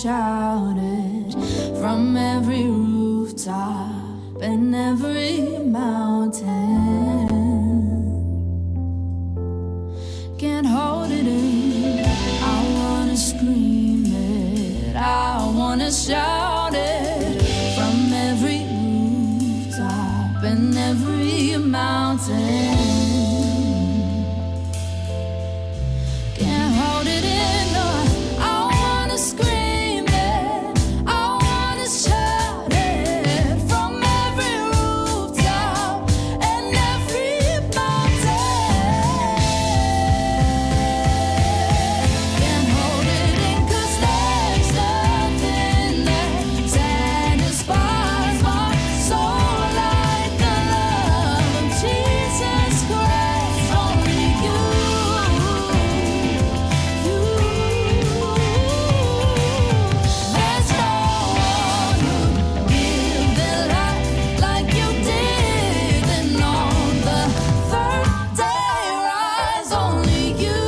shout it from every rooftop and every mountain. Can't hold it in, I wanna scream it, I wanna shout it from every rooftop and every mountain. Can't hold it in, no, I wanna scream it, I wanna shout it from every rooftop and every mountain. Can't hold it in 'cause there's nothing that satisfies my soul like the love of Jesus Christ. Only you. There's no one who give their life like you did, and on the third day rise. Only you.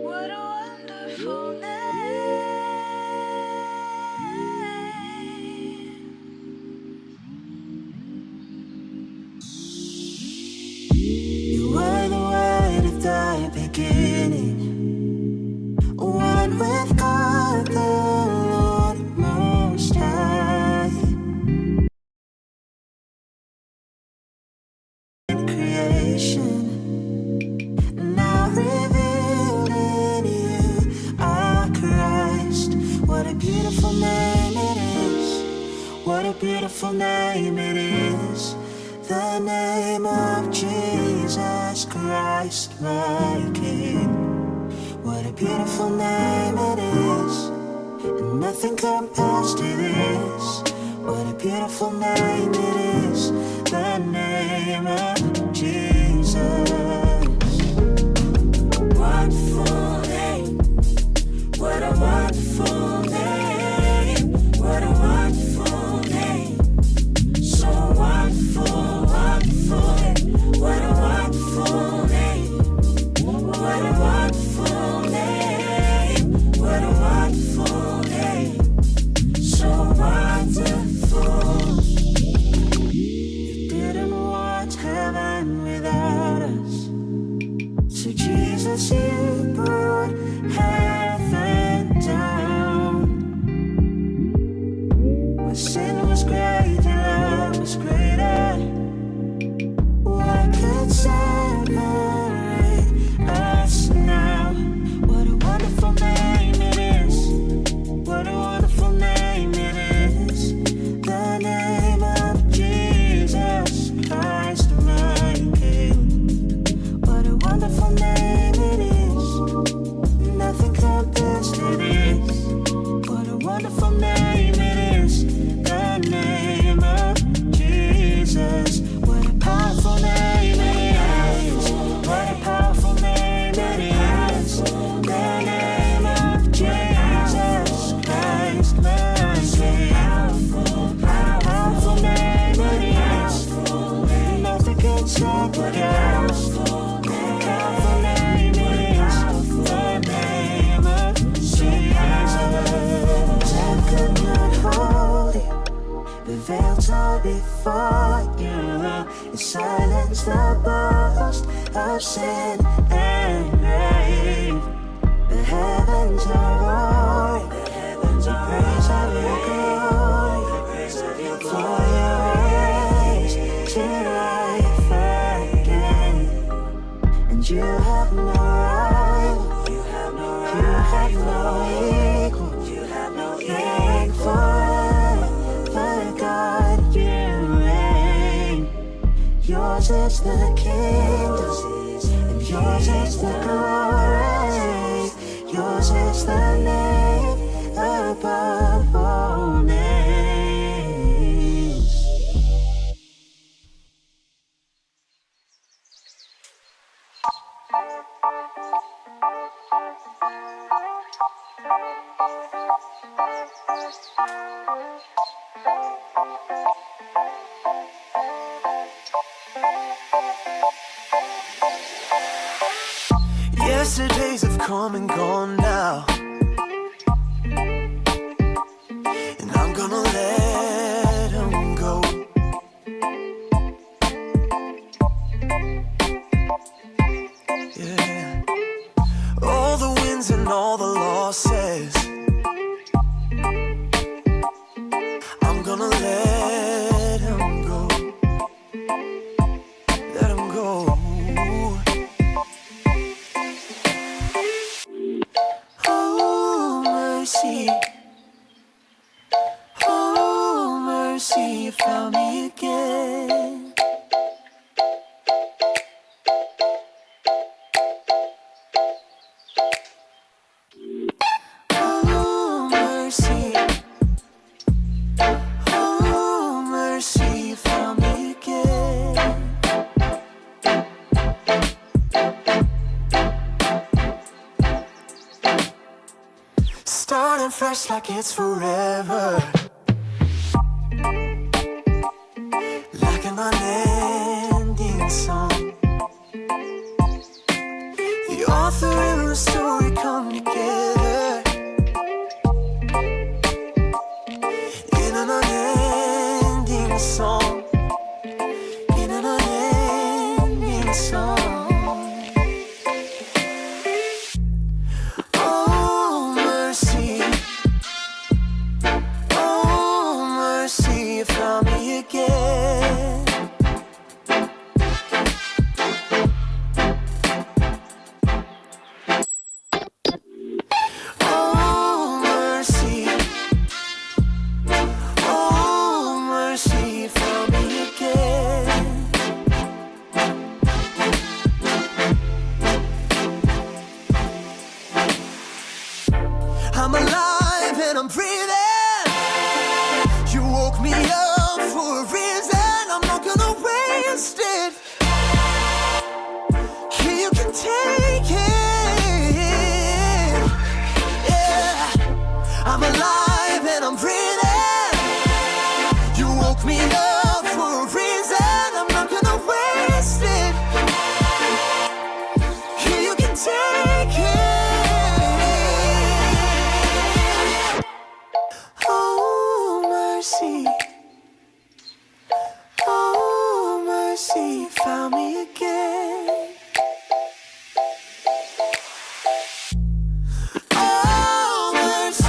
What a wonderful name. You were the word of the beginning, one with God the Lord Most High. In creation, now revealed in you are Christ. What a beautiful name it is. What a beautiful name it is. The name of Jesus Christ, my King. What a beautiful name it is. And nothing compares to this. What a beautiful name it is. The name of Jesus. Wonderful name. What a wonderful name. What a wonderful name. So wonderful, wonderful. What a wonderful name. What a wonderful name. What a wonderful name. So wonderful. You didn't want heaven without us. So Jesus, you brought heaven down. When sin was great, your love was greater. What could separate us now? What a wonderful name it is. What a wonderful name it is. The name of Jesus Christ, my King. What a wonderful name it is. Nothing compares to this. What a wonderful name it is. The name of Jesus. What a powerful name it is. What a powerful name it is. The name of Jesus Christ, my King. Powerful name it is. Nothing can separate us. Powerful name it is. The name of Jesus. Death could not hold you. The veils are before you. You silence the boast of sin and grave. The heavens are roaring. The praise of your glory. For your raised to life again. And you have no rival. You have Yours is the kingdom, and yours is the glory. Yours is the name above all names. Yesterdays have come and gone now, and I'm gonna let them go. Yeah, all the wins and all the losses, I'm gonna let them go. Let them go. Oh, mercy, you found me again. Oh, mercy, you found me again. Starting fresh like it's forever, like an unending song. The author and the story come together in an unending song, in an unending song. You found me again. Oh, mercy, you found me again. I'm alive and I'm breathing. You woke me up for a reason, I'm not gonna waste it. Here you can take it. Yeah, I'm alive and I'm breathing. You woke me up for a reason, I'm not gonna waste it. Here you can take it. Oh, mercy, you found me again. Oh, mercy,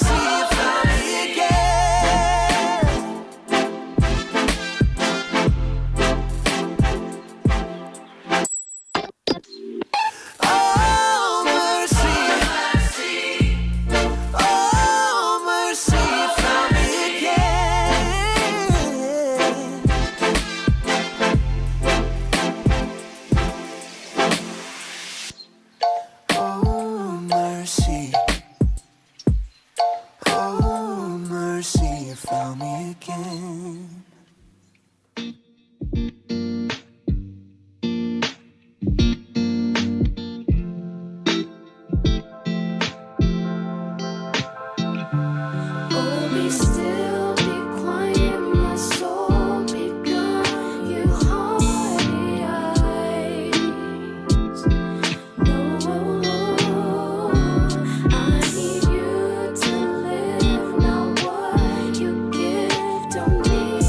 you found me again. Oh, mercy. You found me again. Oh, be still, be quiet, my soul, be gone, you haughty eyes. No, I need you to live, not what you give, don't need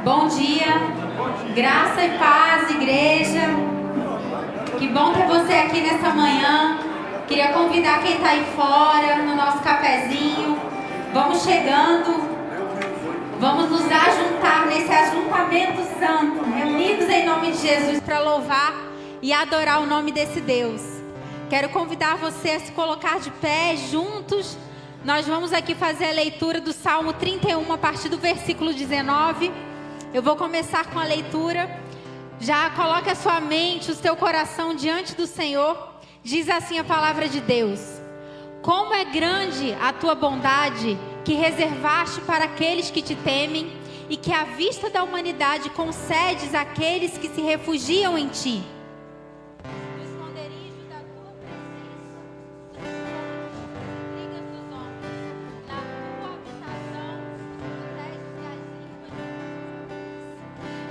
Bom dia, graça e paz, igreja. Que bom ter você aqui nessa manhã. Queria convidar quem está aí fora no nosso cafezinho. Vamos chegando, vamos nos ajuntar nesse ajuntamento santo, reunidos em nome de Jesus para louvar e adorar o nome desse Deus. Quero convidar você a se colocar de pé juntos. Nós vamos aqui fazer a leitura do Salmo 31 a partir do versículo 19. Eu vou começar com a leitura. Já coloque a sua mente, o seu coração diante do Senhor. Diz assim a palavra de Deus: como é grande a tua bondade que reservaste para aqueles que te temem e que à vista da humanidade concedes àqueles que se refugiam em ti. No esconderijo da tua presença, intrigas dos homens, na tua habitação, proteges das línguas.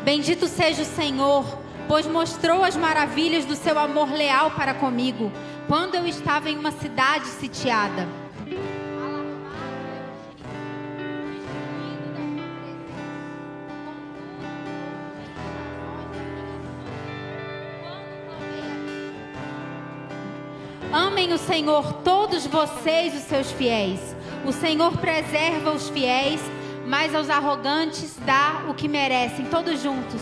Bendito seja o Senhor, pois mostrou as maravilhas do seu amor leal para comigo, quando eu estava em uma cidade sitiada. Amem o Senhor todos vocês, os seus fiéis. O Senhor preserva os fiéis, mas aos arrogantes dá o que merecem. Todos juntos.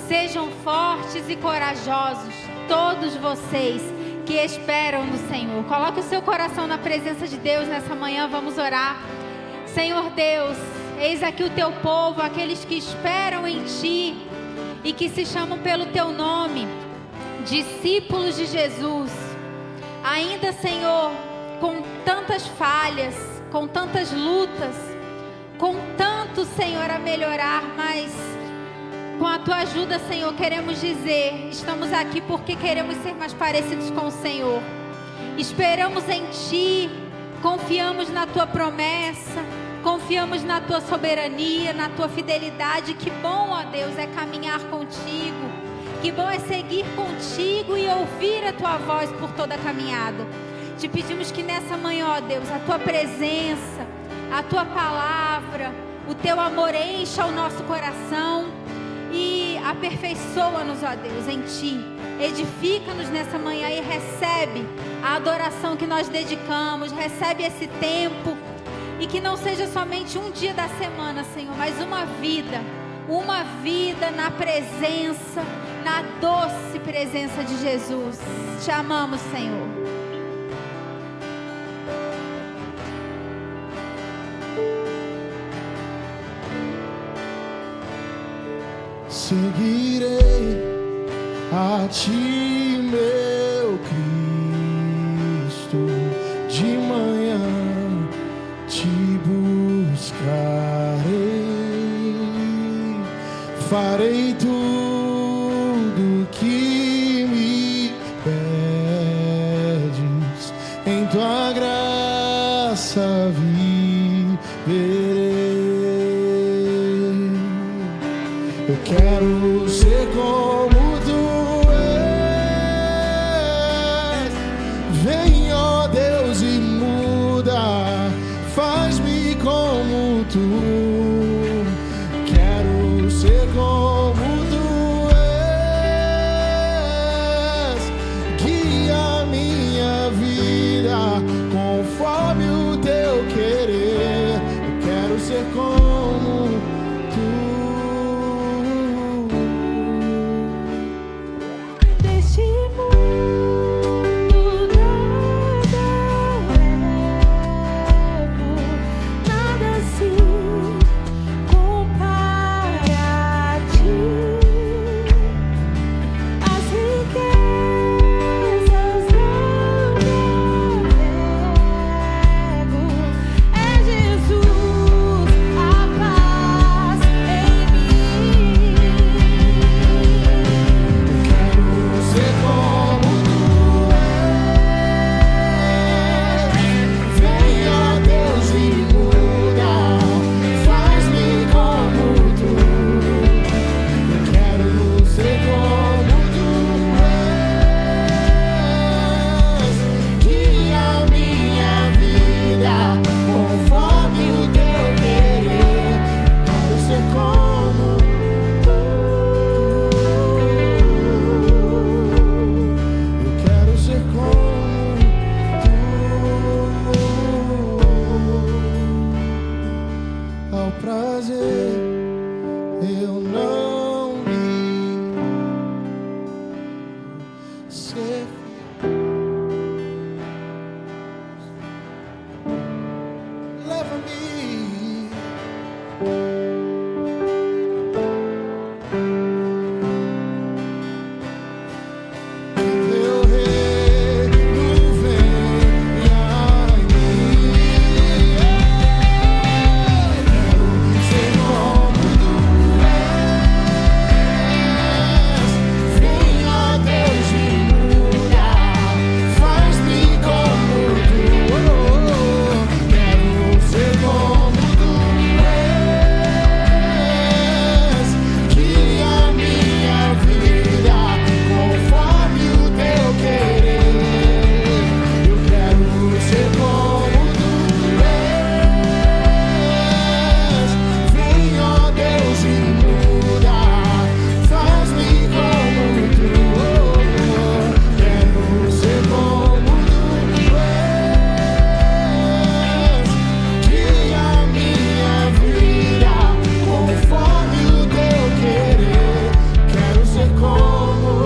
Sejam fortes e corajosos, todos vocês que esperam no Senhor. Coloque o seu coração na presença de Deus nessa manhã, vamos orar. Senhor Deus, eis aqui o teu povo, aqueles que esperam em Ti e que se chamam pelo teu nome, discípulos de Jesus. Ainda, Senhor, com tantas falhas, com tantas lutas, com tanto, Senhor, a melhorar, mas com a tua ajuda, Senhor, queremos dizer, estamos aqui porque queremos ser mais parecidos com o Senhor. Esperamos em Ti, confiamos na Tua promessa, confiamos na Tua soberania, na Tua fidelidade. Que bom, ó Deus, é caminhar contigo. Que bom é seguir contigo e ouvir a Tua voz por toda a caminhada. Te pedimos que nessa manhã, ó Deus, a Tua presença, a Tua palavra, o Teu amor encha o nosso coração e aperfeiçoa-nos, ó Deus, em Ti. Edifica-nos nessa manhã e recebe a adoração que nós dedicamos, recebe esse tempo, e que não seja somente um dia da semana, Senhor, mas uma vida na presença, na doce presença de Jesus. Te amamos, Senhor. Seguirei a Ti, meu Cristo, de manhã Te buscarei, farei tudo que me pedes, em Tua graça viverei. Eu quero ser como Tu és. Vem, ó Deus, e muda, faz-me como Tu. Quero ser como Tu és. Guia minha vida conforme o Teu querer. Eu quero ser como Tu. fazer, eu não ligo. Ser leva-me. Meu reino venha em mim. Quero ser como tu és. Venha, Deus, me muda, faz-me como tu. Quero ser como tu és. Guia a minha vida conforme o teu querer. Eu quero ser como tu és. Vem, ó Deus, e muda, faz-me como tu. Quero ser como tu és. Guia a minha vida conforme o teu querer. Quero ser como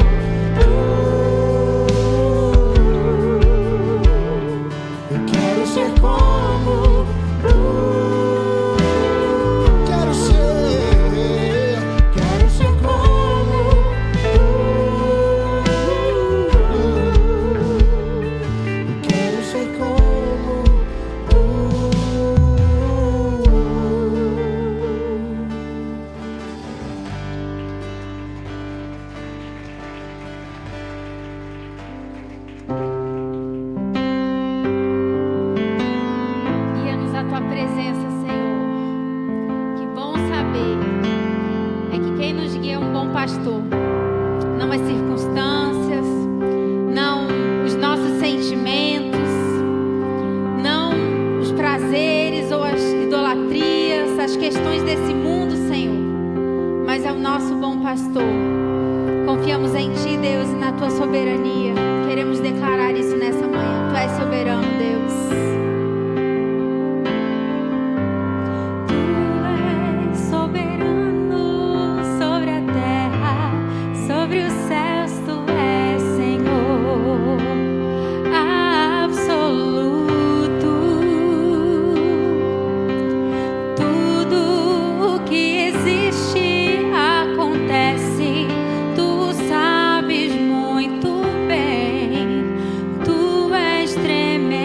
eu quero ser como quero ser como eu quero ser como Guia-nos a tua presença, Senhor. Que bom saber é que quem nos guia é um bom pastor. Não as circunstâncias, não os nossos sentimentos, não os prazeres ou as idolatrias, as questões desse mundo, Senhor. Mas é o nosso bom pastor. Confiamos em Ti, Deus, e na Tua soberania. Queremos declarar isso nessa manhã. Tu és soberano, Deus. Tu és soberano sobre a terra, sobre os céus. Tu és Senhor absoluto. Tudo o que existe acontece. Tu sabes muito bem. Tu és tremendo.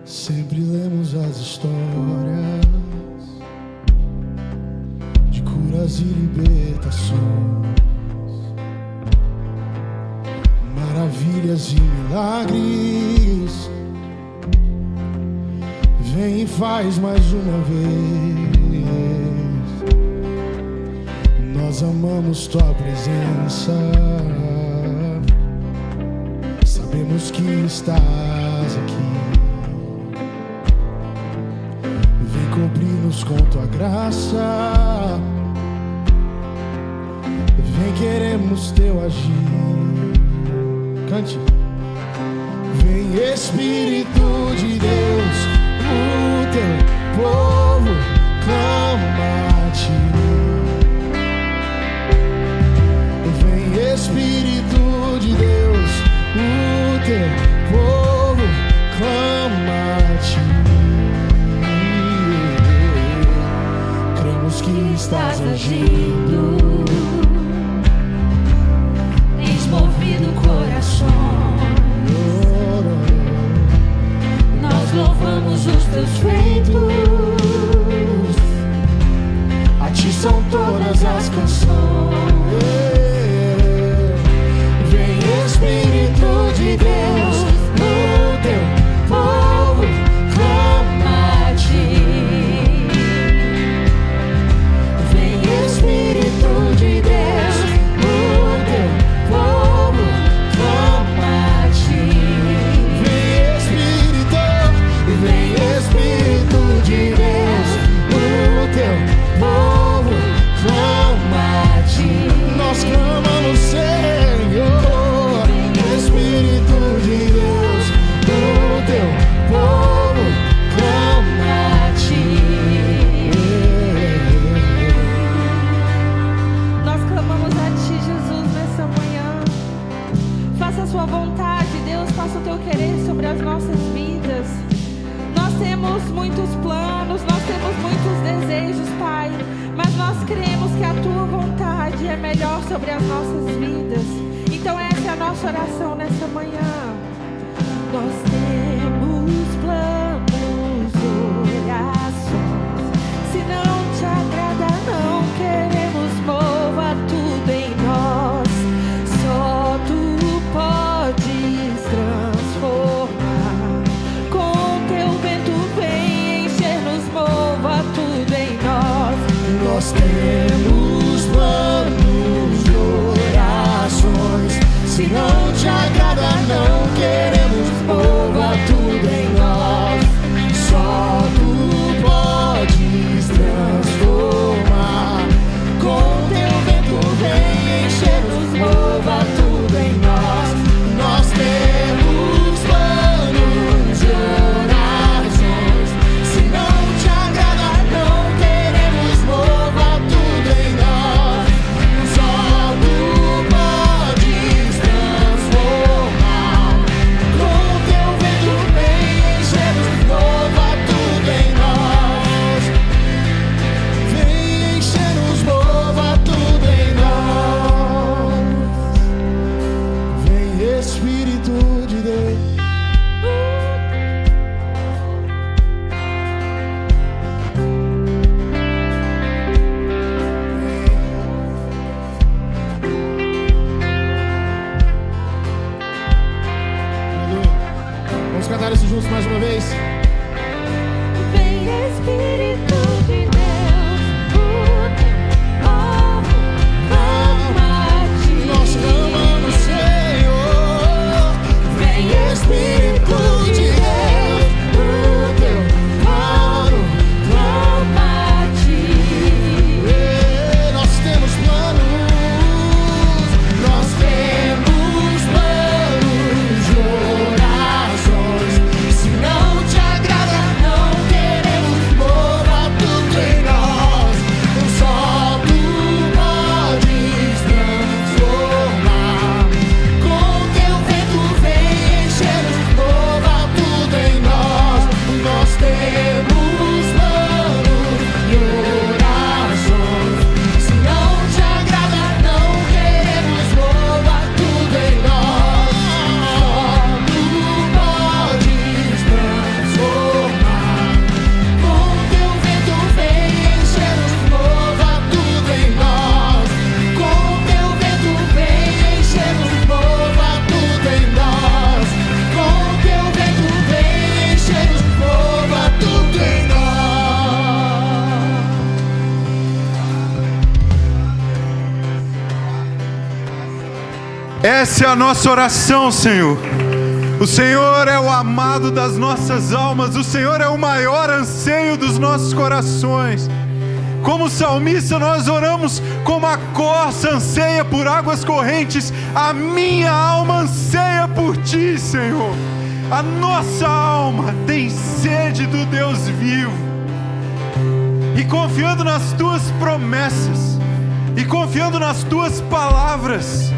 Sempre lemos as histórias de curas e libertações, maravilhas e milagres. Vem e faz mais uma vez. Nós amamos tua presença, sabemos que estás aqui. Vem cobrir-nos com tua graça, vem, queremos teu agir. Cante. Vem, Espírito de Deus, o teu povo clama a ti. Vem, Espírito de Deus, o teu povo clama a ti. Cremos que estás agindo, Tens movido corações. Nós louvamos os teus feitos, a ti são todas as canções. Vem, Espírito de Deus, o teu povo clama a ti. Vem, Espírito de Deus, o teu povo clama a ti. Vem, Espírito de Deus, o teu povo clama a ti. Nós clamamos, Senhor. Espírito de Deus, o teu povo clama a ti. Nós clamamos a ti, Jesus, nessa manhã. Faça a sua vontade, Deus, faça o teu querer sobre as nossas vidas. Nós temos muitos planos, nós temos muitos desejos, Pai, mas nós cremos que a tua vontade é melhor sobre as nossas vidas. Então essa é a nossa oração nessa manhã. Nós temos planos, orações. Se não te agrada, não queremos, mova tudo em nós. Só tu podes transformar. Com teu vento vem encher-nos, mova tudo em nós. Nós temos planos de orações. Se não te agrada, não queremos, mova tudo em nós. Só tu podes transformar. Com teu vento vem encher-nos, mova tudo em nós. Nós temos planos de orações. Se não te agrada, não queremos, mova tudo em nós. Só tu podes transformar. Com teu vento vem encher-nos, mova tudo em nós. Vem encher-nos, mova tudo em nós. Vem, Espírito de Deus. Vamos cantar isso juntos mais uma vez. Vem, Espírito de Deus, o teu povo clama a ti. Nós clamamos, Senhor. Vem, Espírito de Deus, o teu povo clama a ti. Nós temos planos, nós temos planos de orações. Se não te agrada, não queremos, Essa é a nossa oração, Senhor. O Senhor é o amado das nossas almas. O Senhor é o maior anseio dos nossos corações. Como salmista, nós oramos como a corça anseia por águas correntes. A minha alma anseia por Ti, Senhor. A nossa alma tem sede do Deus vivo. E confiando nas Tuas promessas, e confiando nas Tuas palavras,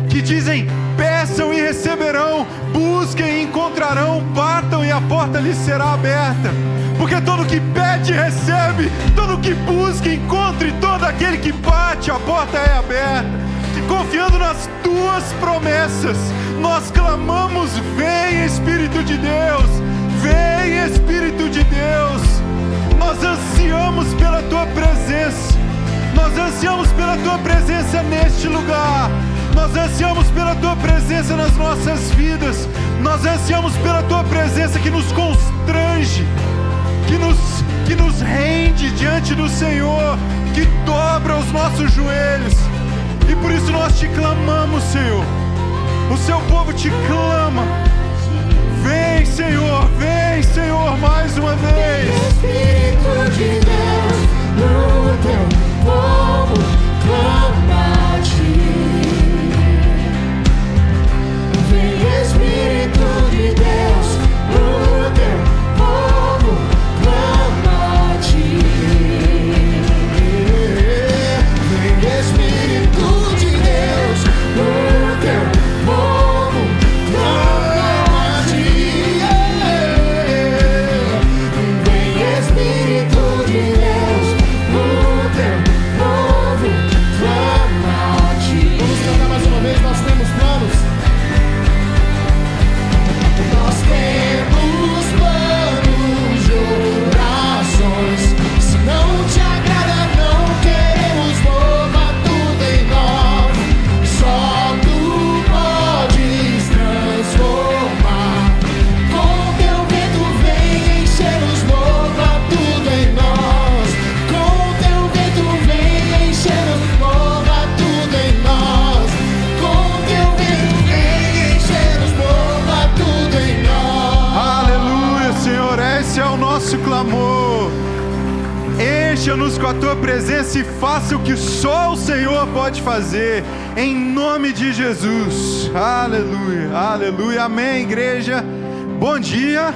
que dizem: peçam e receberão, busquem e encontrarão, batam e a porta lhes será aberta. Porque todo que pede, recebe, todo que busca, encontra, e todo aquele que bate, a porta é aberta. Confiando nas Tuas promessas, nós clamamos: vem Espírito de Deus, vem Espírito de Deus. Nós ansiamos pela Tua presença, nós ansiamos pela Tua presença neste lugar, nós ansiamos pela Tua presença nas nossas vidas, nós ansiamos pela Tua presença que nos constrange, que nos rende diante do Senhor, que dobra os nossos joelhos. E por isso nós Te clamamos, Senhor. O Seu povo Te clama. Vem, Senhor, mais uma vez. Espírito de Deus, o Teu povo clama a Ti. Vem Espírito de Deus, o Teu povo clama a Ti. Vem Espírito de Deus, o Teu povo clama a Ti. Vem Espírito de Deus, o Teu povo clama a Ti. Vamos cantar mais uma vez, nós temos planos. Nós temos planos de orações. Se não Te agrada, não queremos, mova tudo em nós. Só Tu podes transformar. Com Teu vento vem encher-nos, mova tudo em nós. Com Teu vento vem encher-nos, mova tudo em nós. Com Teu vento vem encher-nos, mova tudo em nós. Aleluia, Senhor, esse é o nosso clamor. Encha-nos com a Tua presença e faça o que só o Senhor pode fazer, em nome de Jesus. Aleluia, aleluia, amém, igreja. Bom dia,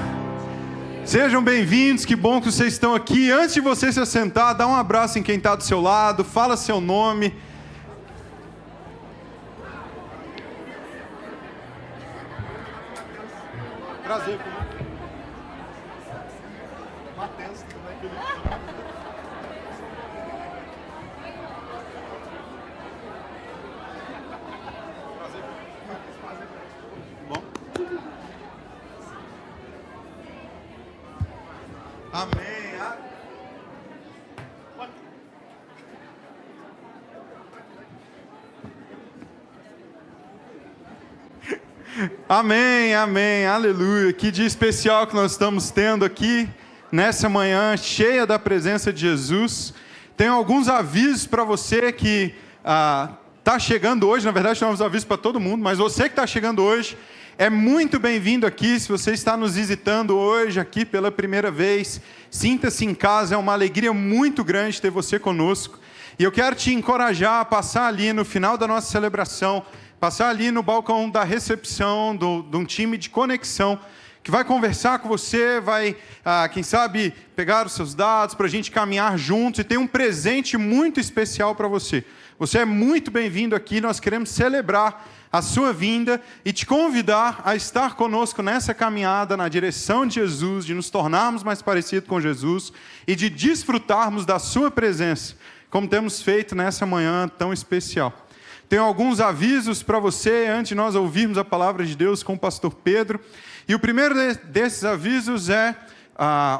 sejam bem-vindos, que bom que vocês estão aqui. Antes de você se assentar, dá um abraço em quem está do seu lado, fala seu nome. Prazer, Matheus, bom? Amém. Amém, amém, aleluia. Que dia especial que nós estamos tendo aqui nessa manhã cheia da presença de Jesus. Tenho alguns avisos para você que está chegando hoje. Na verdade, temos avisos para todo mundo, mas você que está chegando hoje é muito bem-vindo aqui. Se você está nos visitando hoje aqui pela primeira vez, sinta-se em casa. É uma alegria muito grande ter você conosco. E eu quero te encorajar a passar ali no final da nossa celebração, passar ali no balcão da recepção de um time de conexão que vai conversar com você, vai, quem sabe, pegar os seus dados para a gente caminhar juntos, e tem um presente muito especial para você. Você é muito bem-vindo aqui, nós queremos celebrar a sua vinda e te convidar a estar conosco nessa caminhada na direção de Jesus, de nos tornarmos mais parecidos com Jesus e de desfrutarmos da sua presença, como temos feito nessa manhã tão especial. Tenho alguns avisos para você antes de nós ouvirmos a palavra de Deus com o pastor Pedro. E o primeiro desses avisos é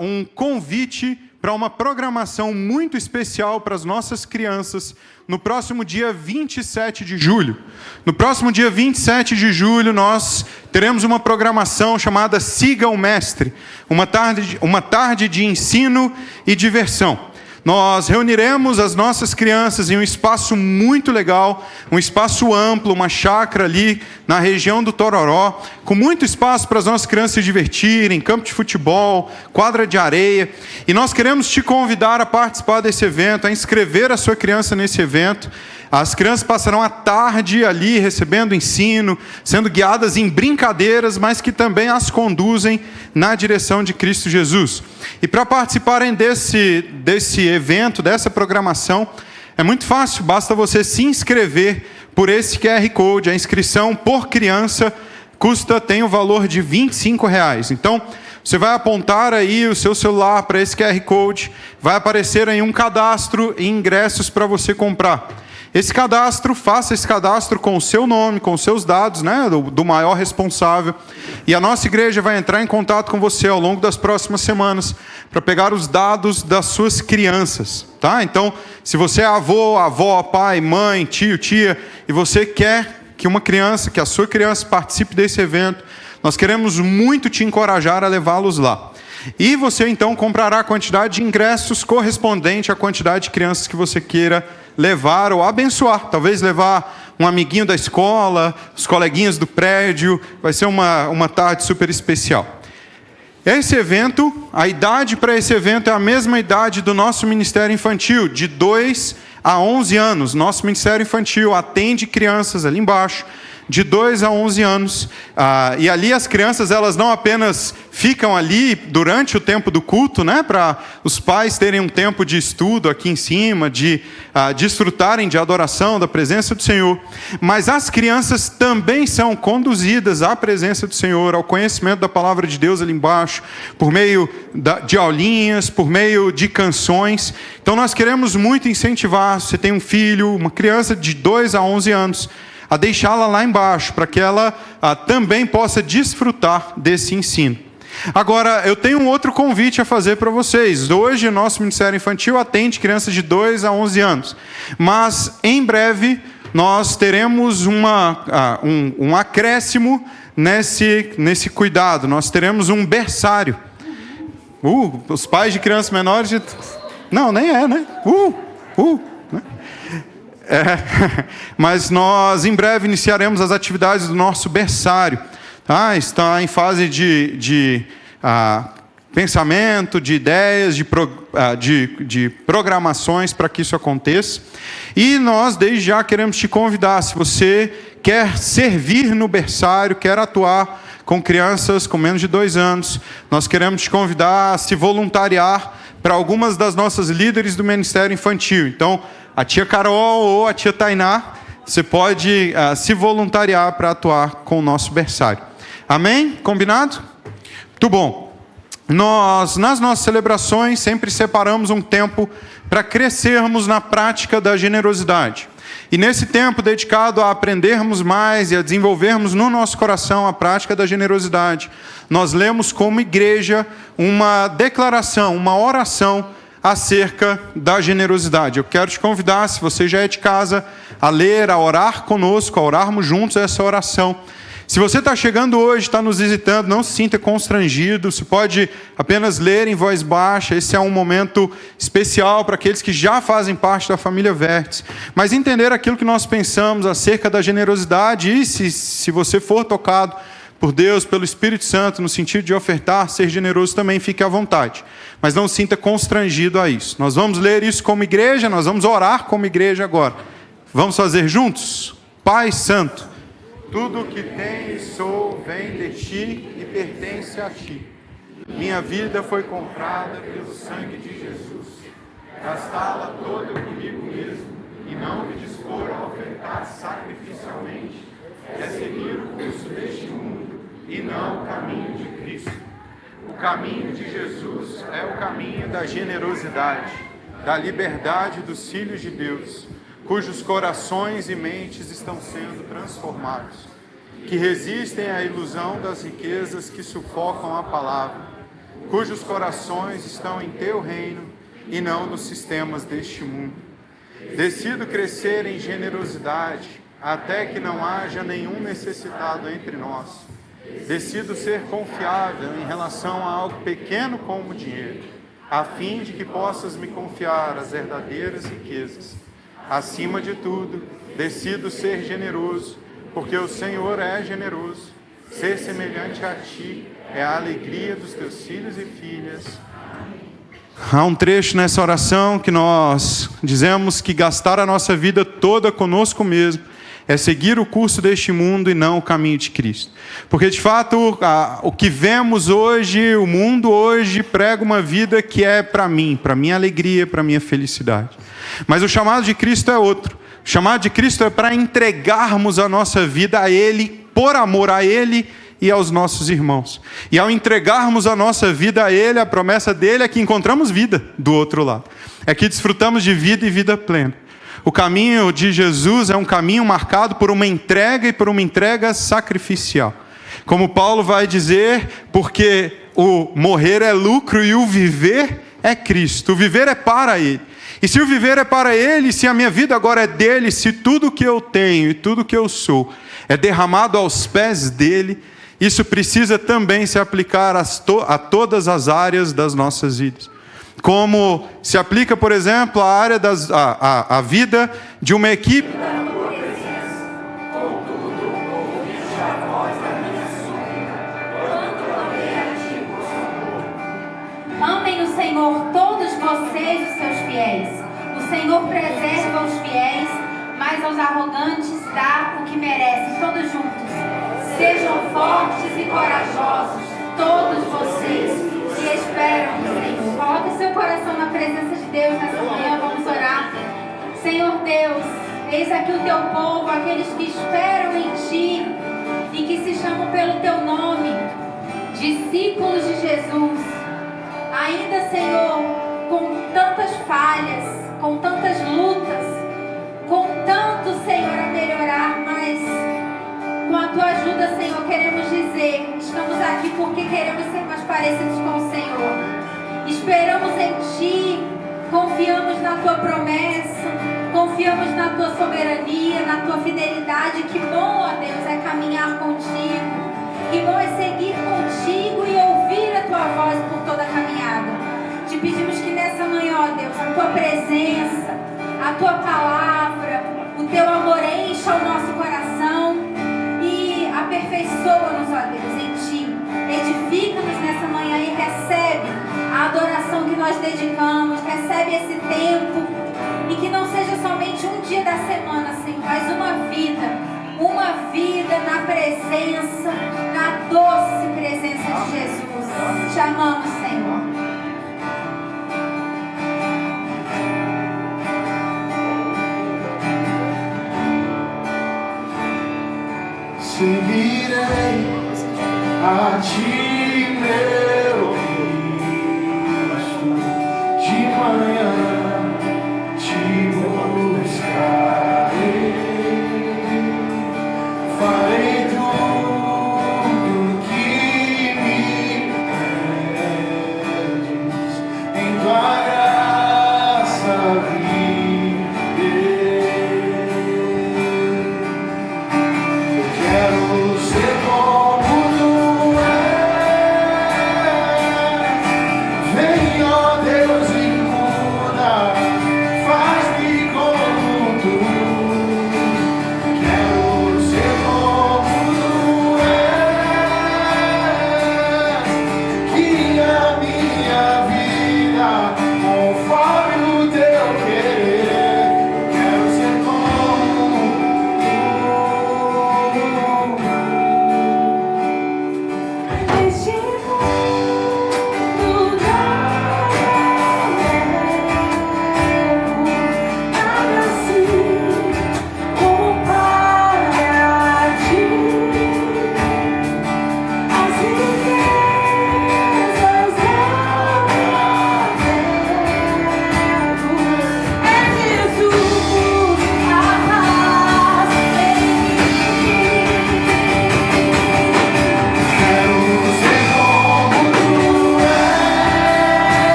um convite para uma programação muito especial para as nossas crianças no próximo dia 27 de julho. No próximo dia 27 de julho, nós teremos uma programação chamada Siga o Mestre, uma tarde de ensino e diversão. Nós reuniremos as nossas crianças em um espaço muito legal, um espaço amplo, uma chácara ali na região do Tororó, com muito espaço para as nossas crianças se divertirem, campo de futebol, quadra de areia. E nós queremos te convidar a participar desse evento, a inscrever a sua criança nesse evento. As crianças passarão a tarde ali recebendo ensino, sendo guiadas em brincadeiras, mas que também as conduzem na direção de Cristo Jesus. E para participarem desse evento, dessa programação, é muito fácil, basta você se inscrever por esse QR Code. A inscrição por criança tem o valor de R$25. Então, você vai apontar aí o seu celular para esse QR Code, vai aparecer aí um cadastro e ingressos para você comprar. Faça esse cadastro com o seu nome, com os seus dados, né, do maior responsável. E a nossa igreja vai entrar em contato com você ao longo das próximas semanas para pegar os dados das suas crianças, tá? Então, se você é avô, avó, pai, mãe, tio, tia, e você quer que a sua criança participe desse evento, nós queremos muito te encorajar a levá-los lá. E você então comprará a quantidade de ingressos correspondente à quantidade de crianças que você queira levar ou abençoar. Talvez levar um amiguinho da escola, os coleguinhas do prédio. Vai ser uma tarde super especial. Esse evento, a idade para esse evento é a mesma idade do nosso Ministério Infantil, de 2 a 11 anos. Nosso Ministério Infantil atende crianças ali embaixo, de 2 a 11 anos, e ali as crianças, elas não apenas ficam ali durante o tempo do culto, né, para os pais terem um tempo de estudo aqui em cima, de desfrutarem de adoração, da presença do Senhor, mas as crianças também são conduzidas à presença do Senhor, ao conhecimento da palavra de Deus ali embaixo, por meio de aulinhas, por meio de canções. Então nós queremos muito incentivar, se você tem um filho, uma criança de 2 a 11 anos, a deixá-la lá embaixo, para que ela também possa desfrutar desse ensino. Agora, eu tenho um outro convite a fazer para vocês. Hoje, o nosso Ministério Infantil atende crianças de 2 a 11 anos. Mas, em breve, nós teremos um acréscimo nesse cuidado. Nós teremos um berçário. Os pais de crianças menores... Não, nem é, né? Né? Mas nós em breve iniciaremos as atividades do nosso berçário. Está em fase de pensamento, de ideias, de programações para que isso aconteça. E nós desde já queremos te convidar, se você quer servir no berçário, quer atuar com crianças com menos de 2 anos, nós queremos te convidar a se voluntariar para algumas das nossas líderes do Ministério Infantil. Então, a tia Carol ou a tia Tainá, você pode se voluntariar para atuar com o nosso berçário. Amém? Combinado? Muito bom. Nós, nas nossas celebrações, sempre separamos um tempo para crescermos na prática da generosidade. E nesse tempo dedicado a aprendermos mais e a desenvolvermos no nosso coração a prática da generosidade, nós lemos como igreja uma declaração, uma oração acerca da generosidade. Eu quero te convidar, se você já é de casa, a ler, a orar conosco, a orarmos juntos essa oração. Se você está chegando hoje, está nos visitando, não se sinta constrangido, você pode apenas ler em voz baixa. Esse é um momento especial para aqueles que já fazem parte da família Vértice. Mas entender aquilo que nós pensamos acerca da generosidade e se você for tocado por Deus, pelo Espírito Santo, no sentido de ofertar, ser generoso também, fique à vontade. Mas não se sinta constrangido a isso. Nós vamos ler isso como igreja, nós vamos orar como igreja agora. Vamos fazer juntos? Pai Santo, tudo o que tenho e sou vem de Ti e pertence a Ti. Minha vida foi comprada pelo sangue de Jesus. Gastá-la toda comigo mesmo e não me dispor a ofertar sacrificialmente é seguir o curso deste mundo e não o caminho de Cristo. O caminho de Jesus é o caminho da generosidade, da liberdade dos filhos de Deus, cujos corações e mentes estão sendo transformados, que resistem à ilusão das riquezas que sufocam a palavra, cujos corações estão em Teu reino e não nos sistemas deste mundo. Decido crescer em generosidade, até que não haja nenhum necessitado entre nós. Decido ser confiável em relação a algo pequeno como o dinheiro, a fim de que possas me confiar as verdadeiras riquezas. Acima de tudo, decido ser generoso, porque o Senhor é generoso. Ser semelhante a ti é a alegria dos teus filhos e filhas. Há um trecho nessa oração que nós dizemos que gastar a nossa vida toda conosco mesmo é seguir o curso deste mundo e não o caminho de Cristo. Porque, de fato, o que vemos hoje, o mundo hoje prega uma vida que é para mim, para minha alegria, para minha felicidade. Mas o chamado de Cristo é outro. O chamado de Cristo é para entregarmos a nossa vida a Ele, por amor a Ele e aos nossos irmãos. E ao entregarmos a nossa vida a Ele, a promessa dele é que encontramos vida do outro lado. É que desfrutamos de vida e vida plena. O caminho de Jesus é um caminho marcado por uma entrega e por uma entrega sacrificial. Como Paulo vai dizer, porque o morrer é lucro e o viver é Cristo. O viver é para Ele. E se o viver é para Ele, se a minha vida agora é dele, se tudo que eu tenho e tudo que eu sou é derramado aos pés dele, isso precisa também se aplicar a todas as áreas das nossas vidas. Como se aplica, por exemplo, a área a vida de uma equipe. Amem o Senhor todos vocês, os seus fiéis. O Senhor preserva os fiéis, mas aos arrogantes dá o que merecem. Todos juntos. Sejam fortes e corajosos, todos vocês que esperam no Senhor. Coloque seu coração na presença de Deus nessa manhã, vamos orar. Senhor Deus, eis aqui o teu povo, aqueles que esperam em ti e que se chamam pelo teu nome, discípulos de Jesus. Ainda, Senhor, com tantas falhas, com tantas lutas, com tanto, Senhor, a melhorar, mas com a tua ajuda, Senhor, queremos dizer, estamos aqui porque queremos ser mais parecidos com o Senhor. Esperamos em ti, confiamos na tua promessa, confiamos na tua soberania, na tua fidelidade. Que bom, ó Deus, é caminhar contigo. Que bom é seguir contigo e ouvir a tua voz por toda a caminhada. Te pedimos que nessa manhã, ó Deus, a tua presença, a tua palavra, o teu amor encha o nosso coração e aperfeiçoa-nos, ó Deus, em ti. Edifica-nos nessa manhã e recebe a adoração que nós dedicamos, recebe esse tempo e que não seja somente um dia da semana, Senhor, mas uma vida na presença, na doce presença de Jesus. Te amamos, Senhor. Seguirei a ti, meu Cristo, de manhã te buscarei, farei tudo que me pedes, em tua graça viver. Eu quero ser como tu és.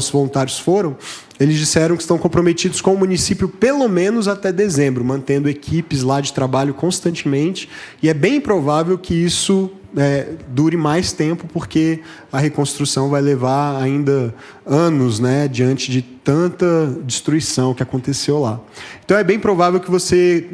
nossos voluntários foram, eles disseram que estão comprometidos com o município pelo menos até dezembro, mantendo equipes lá de trabalho constantemente, e é bem provável que isso dure mais tempo, porque a reconstrução vai levar ainda anos, né, diante de tanta destruição que aconteceu lá. Então é bem provável que você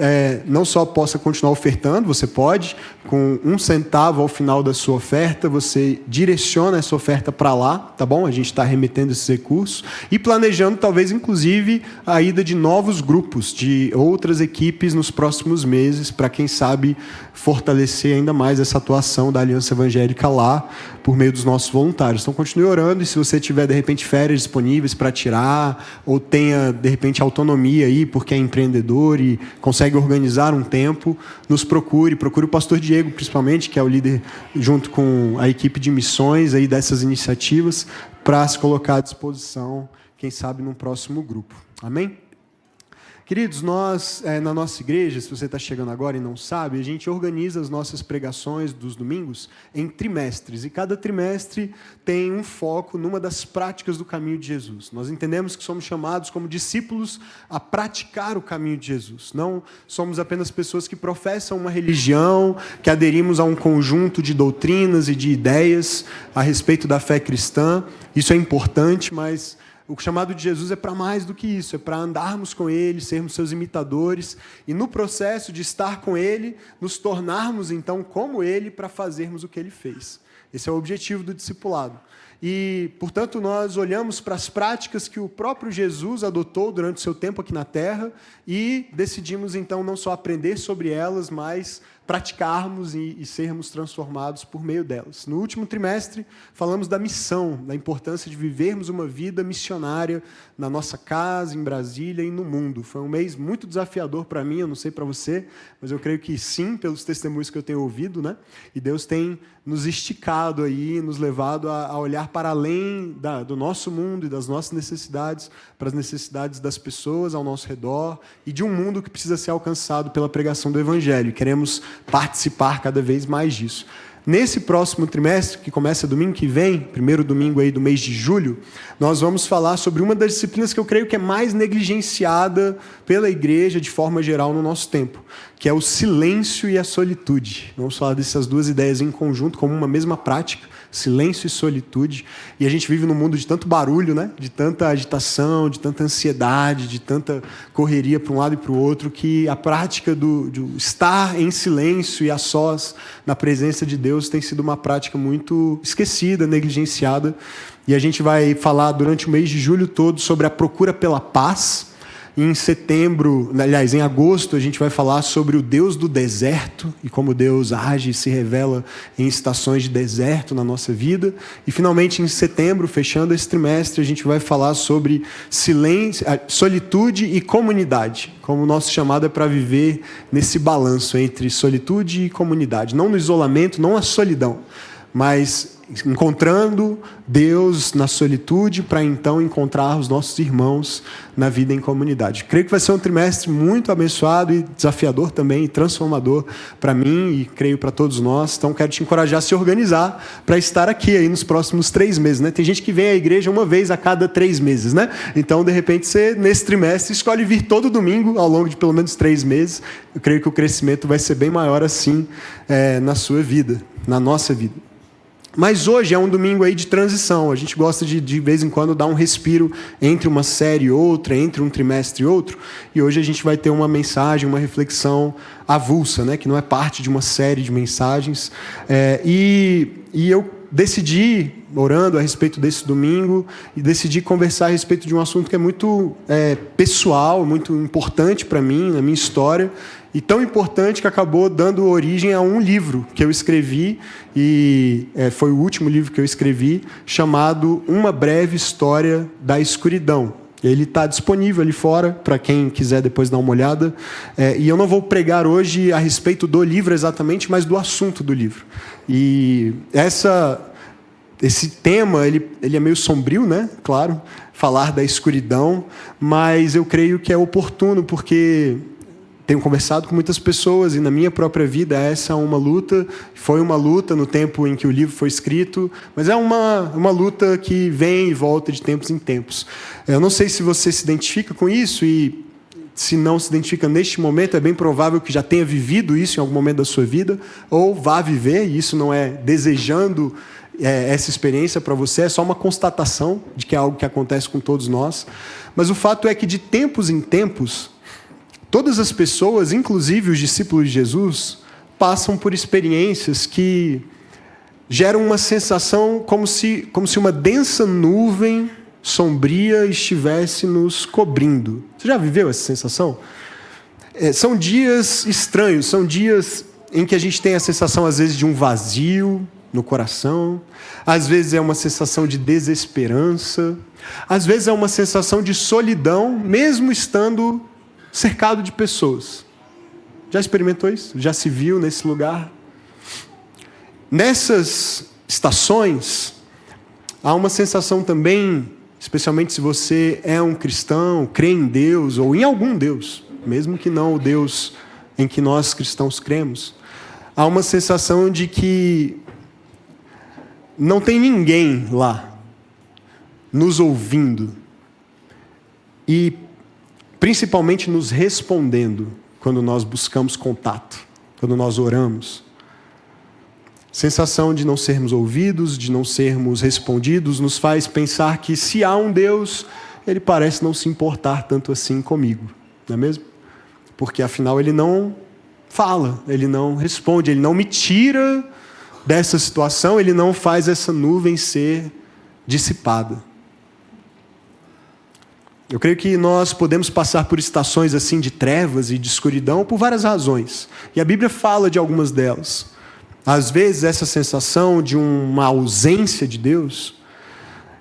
não só possa continuar ofertando, você pode, com 1 centavo ao final da sua oferta, você direciona essa oferta para lá, tá bom? A gente está remetendo esses recursos e planejando talvez inclusive a ida de novos grupos, de outras equipes nos próximos meses, para quem sabe fortalecer ainda mais essa atuação da Aliança Evangélica lá, por meio dos nossos voluntários. Então continue orando, e se você tiver de repente férias disponíveis para tirar, ou tenha de repente autonomia aí, porque é empreendedor e consegue organizar um tempo, nos procure o pastor Diego principalmente, que é o líder junto com a equipe de missões aí dessas iniciativas, para se colocar à disposição, quem sabe num próximo grupo. Amém? Queridos, nós, na nossa igreja, se você está chegando agora e não sabe, a gente organiza as nossas pregações dos domingos em trimestres, e cada trimestre tem um foco numa das práticas do caminho de Jesus. Nós entendemos que somos chamados como discípulos a praticar o caminho de Jesus. Não somos apenas pessoas que professam uma religião, que aderimos a um conjunto de doutrinas e de ideias a respeito da fé cristã. Isso é importante, mas o chamado de Jesus é para mais do que isso, é para andarmos com Ele, sermos seus imitadores, e no processo de estar com Ele, nos tornarmos então como Ele, para fazermos o que Ele fez. Esse é o objetivo do discipulado. E, portanto, nós olhamos para as práticas que o próprio Jesus adotou durante o seu tempo aqui na Terra e decidimos então não só aprender sobre elas, mas praticarmos e sermos transformados por meio delas. No último trimestre, falamos da missão, da importância de vivermos uma vida missionária na nossa casa, em Brasília e no mundo. Foi um mês muito desafiador para mim, eu não sei para você, mas eu creio que sim, pelos testemunhos que eu tenho ouvido, né? E Deus tem nos esticado aí, nos levado a olhar para além do nosso mundo e das nossas necessidades, para as necessidades das pessoas ao nosso redor e de um mundo que precisa ser alcançado pela pregação do Evangelho. Queremos participar cada vez mais disso. Nesse próximo trimestre, que começa domingo que vem, primeiro domingo aí do mês de julho, nós vamos falar sobre uma das disciplinas que eu creio que é mais negligenciada pela igreja de forma geral no nosso tempo, que é o silêncio e a solitude. Vamos falar dessas duas ideias em conjunto, como uma mesma prática, silêncio e solitude. E a gente vive num mundo de tanto barulho, né? De tanta agitação, de tanta ansiedade, de tanta correria para um lado e para o outro, que a prática do estar em silêncio e a sós na presença de Deus tem sido uma prática muito esquecida, negligenciada. E a gente vai falar durante o mês de julho todo sobre a procura pela paz. Em setembro, aliás, em agosto, a gente vai falar sobre o Deus do deserto e como Deus age e se revela em estações de deserto na nossa vida. E, finalmente, em setembro, fechando esse trimestre, a gente vai falar sobre silêncio, solitude e comunidade. Como o nosso chamado é para viver nesse balanço entre solitude e comunidade. Não no isolamento, não a solidão, mas encontrando Deus na solitude para então encontrar os nossos irmãos na vida em comunidade. Creio que vai ser um trimestre muito abençoado e desafiador também, e transformador para mim e creio para todos nós. Então quero te encorajar a se organizar para estar aqui aí nos próximos 3 meses, né? Tem gente que vem à igreja uma vez a cada 3 meses, né? Então de repente você nesse trimestre escolhe vir todo domingo ao longo de pelo menos 3 meses. Eu creio que o crescimento vai ser bem maior assim na sua vida, na nossa vida. Mas hoje é um domingo aí de transição. A gente gosta de vez em quando dar um respiro entre uma série e outra, entre um trimestre e outro. E hoje a gente vai ter uma mensagem, uma reflexão avulsa, né? Que não é parte de uma série de mensagens. E eu decidi, orando a respeito desse domingo, e decidi conversar a respeito de um assunto que é muito pessoal, muito importante para mim, na minha história, e tão importante que acabou dando origem a um livro que eu escrevi, e foi o último livro que eu escrevi, chamado Uma Breve História da Escuridão. Ele está disponível ali fora, para quem quiser depois dar uma olhada. E eu não vou pregar hoje a respeito do livro exatamente, mas do assunto do livro. E esse tema, ele é meio sombrio, né? Claro, falar da escuridão, mas eu creio que é oportuno, porque tenho conversado com muitas pessoas e na minha própria vida essa é uma luta. Foi uma luta no tempo em que o livro foi escrito, mas é uma luta que vem e volta de tempos em tempos. Eu não sei se você se identifica com isso e se não se identifica neste momento, é bem provável que já tenha vivido isso em algum momento da sua vida ou vá viver, e isso não é desejando essa experiência para você, é só uma constatação de que é algo que acontece com todos nós. Mas o fato é que de tempos em tempos, todas as pessoas, inclusive os discípulos de Jesus, passam por experiências que geram uma sensação como se uma densa nuvem sombria estivesse nos cobrindo. Você já viveu essa sensação? São dias estranhos, são dias em que a gente tem a sensação, às vezes, de um vazio no coração, às vezes é uma sensação de desesperança, às vezes é uma sensação de solidão, mesmo estando cercado de pessoas. Já experimentou isso? Já se viu nesse lugar? Nessas estações, há uma sensação também, especialmente se você é um cristão, crê em Deus ou em algum Deus, mesmo que não o Deus em que nós cristãos cremos, há uma sensação de que não tem ninguém lá nos ouvindo e principalmente nos respondendo quando nós buscamos contato, quando nós oramos. Sensação de não sermos ouvidos, de não sermos respondidos, nos faz pensar que se há um Deus, Ele parece não se importar tanto assim comigo, não é mesmo? Porque afinal Ele não fala, Ele não responde, Ele não me tira dessa situação, Ele não faz essa nuvem ser dissipada. Eu creio que nós podemos passar por estações assim de trevas e de escuridão por várias razões. E a Bíblia fala de algumas delas. Às vezes essa sensação de uma ausência de Deus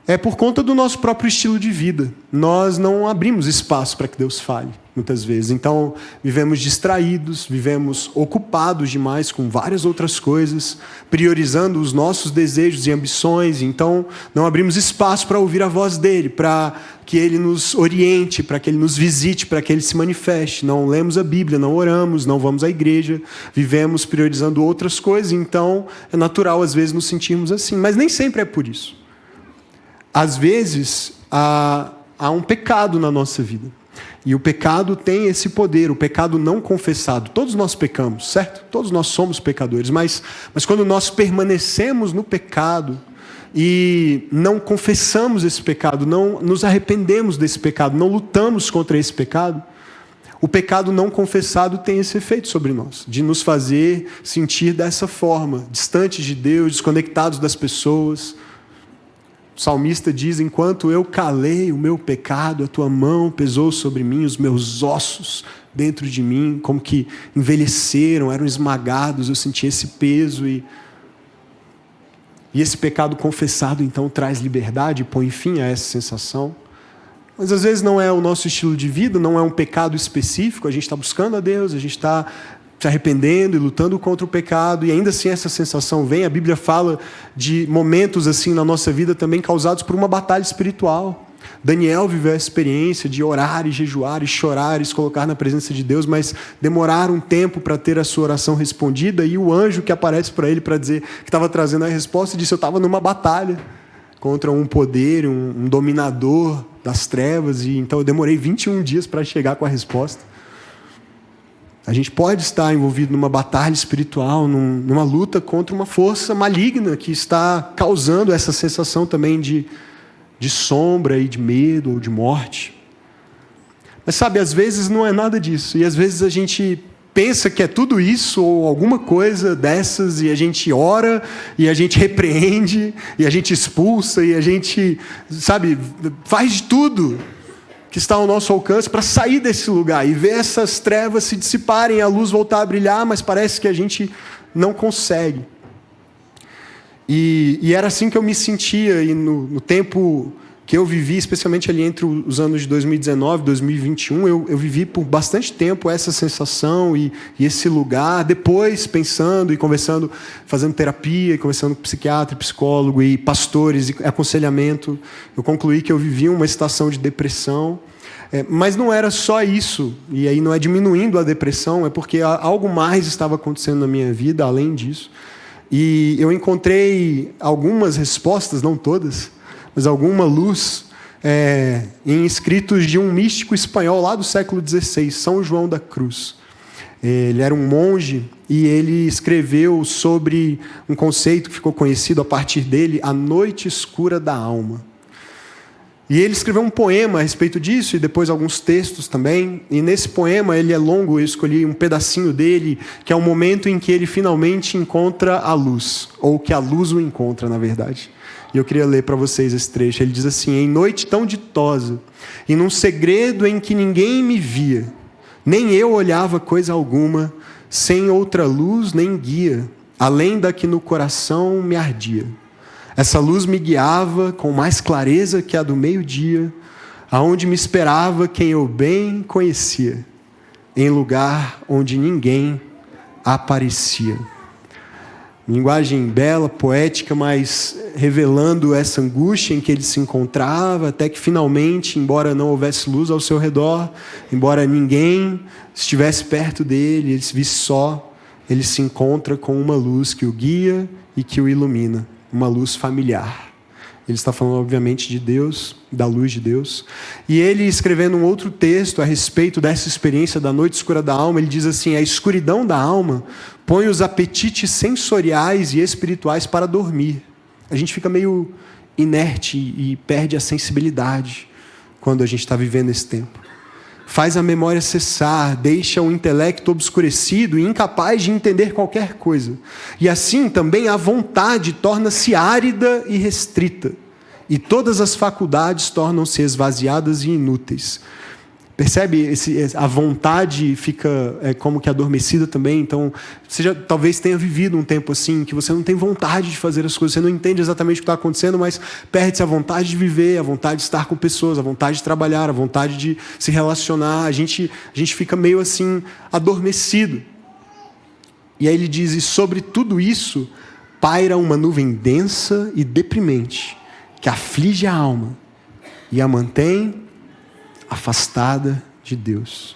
é por conta do nosso próprio estilo de vida. Nós não abrimos espaço para que Deus fale, muitas vezes. Então, vivemos distraídos, vivemos ocupados demais com várias outras coisas, priorizando os nossos desejos e ambições. Então, não abrimos espaço para ouvir a voz dele, para que ele nos oriente, para que ele nos visite, para que ele se manifeste. Não lemos a Bíblia, não oramos, não vamos à igreja, vivemos priorizando outras coisas. Então, é natural, às vezes, nos sentirmos assim. Mas nem sempre é por isso. Às vezes, há um pecado na nossa vida. E o pecado tem esse poder, o pecado não confessado. Todos nós pecamos, certo? Todos nós somos pecadores. Mas quando nós permanecemos no pecado e não confessamos esse pecado, não nos arrependemos desse pecado, não lutamos contra esse pecado, o pecado não confessado tem esse efeito sobre nós, de nos fazer sentir dessa forma, distantes de Deus, desconectados das pessoas. O salmista diz: enquanto eu calei o meu pecado, a tua mão pesou sobre mim, os meus ossos dentro de mim, como que envelheceram, eram esmagados, eu senti esse peso e esse pecado confessado então traz liberdade e põe fim a essa sensação. Mas às vezes não é o nosso estilo de vida, não é um pecado específico, a gente está buscando a Deus, a gente está se arrependendo e lutando contra o pecado, e ainda assim essa sensação vem. A Bíblia fala de momentos assim na nossa vida também causados por uma batalha espiritual. Daniel viveu a experiência de orar e jejuar e chorar e se colocar na presença de Deus, mas demorar um tempo para ter a sua oração respondida, e o anjo que aparece para ele para dizer que estava trazendo a resposta disse: eu estava numa batalha contra um poder, um dominador das trevas, e então eu demorei 21 dias para chegar com a resposta. A gente pode estar envolvido numa batalha espiritual, numa luta contra uma força maligna que está causando essa sensação também de sombra e de medo ou de morte. Mas sabe, às vezes não é nada disso. E às vezes a gente pensa que é tudo isso ou alguma coisa dessas, e a gente ora, e a gente repreende, e a gente expulsa, e a gente, sabe, faz de tudo que está ao nosso alcance para sair desse lugar e ver essas trevas se dissiparem, a luz voltar a brilhar, mas parece que a gente não consegue. E era assim que eu me sentia, e no tempo que eu vivi, especialmente ali entre os anos de 2019 e 2021, eu vivi por bastante tempo essa sensação e esse lugar. Depois, pensando e conversando, fazendo terapia, conversando com psiquiatra, psicólogo e pastores e aconselhamento, eu concluí que eu vivia uma estação de depressão. Mas não era só isso, e aí não é diminuindo a depressão, é porque algo mais estava acontecendo na minha vida, além disso. E eu encontrei algumas respostas, não todas, mas alguma luz em escritos de um místico espanhol lá do século XVI, São João da Cruz. Ele era um monge e ele escreveu sobre um conceito que ficou conhecido a partir dele, a noite escura da alma. E ele escreveu um poema a respeito disso, e depois alguns textos também. E nesse poema, ele é longo, eu escolhi um pedacinho dele, que é o momento em que ele finalmente encontra a luz, ou que a luz o encontra, na verdade. E eu queria ler para vocês esse trecho. Ele diz assim: em noite tão ditosa, e num segredo em que ninguém me via, nem eu olhava coisa alguma, sem outra luz nem guia, além da que no coração me ardia. Essa luz me guiava com mais clareza que a do meio-dia, aonde me esperava quem eu bem conhecia, em lugar onde ninguém aparecia. Linguagem bela, poética, mas revelando essa angústia em que ele se encontrava, até que finalmente, embora não houvesse luz ao seu redor, embora ninguém estivesse perto dele, ele se visse só, ele se encontra com uma luz que o guia e que o ilumina. Uma luz familiar. Ele está falando, obviamente, de Deus, da luz de Deus. E ele, escrevendo um outro texto a respeito dessa experiência da noite escura da alma, ele diz assim: a escuridão da alma põe os apetites sensoriais e espirituais para dormir. A gente fica meio inerte e perde a sensibilidade quando a gente está vivendo esse tempo. Faz a memória cessar, deixa o intelecto obscurecido e incapaz de entender qualquer coisa. E assim também a vontade torna-se árida e restrita, e todas as faculdades tornam-se esvaziadas e inúteis. Percebe? A vontade fica como que adormecida também. Então, você talvez tenha vivido um tempo assim, que você não tem vontade de fazer as coisas, você não entende exatamente o que está acontecendo, mas perde-se a vontade de viver, a vontade de estar com pessoas, a vontade de trabalhar, a vontade de se relacionar. A gente fica meio assim, adormecido. E aí ele diz: e sobre tudo isso paira uma nuvem densa e deprimente, que aflige a alma e a mantém afastada de Deus.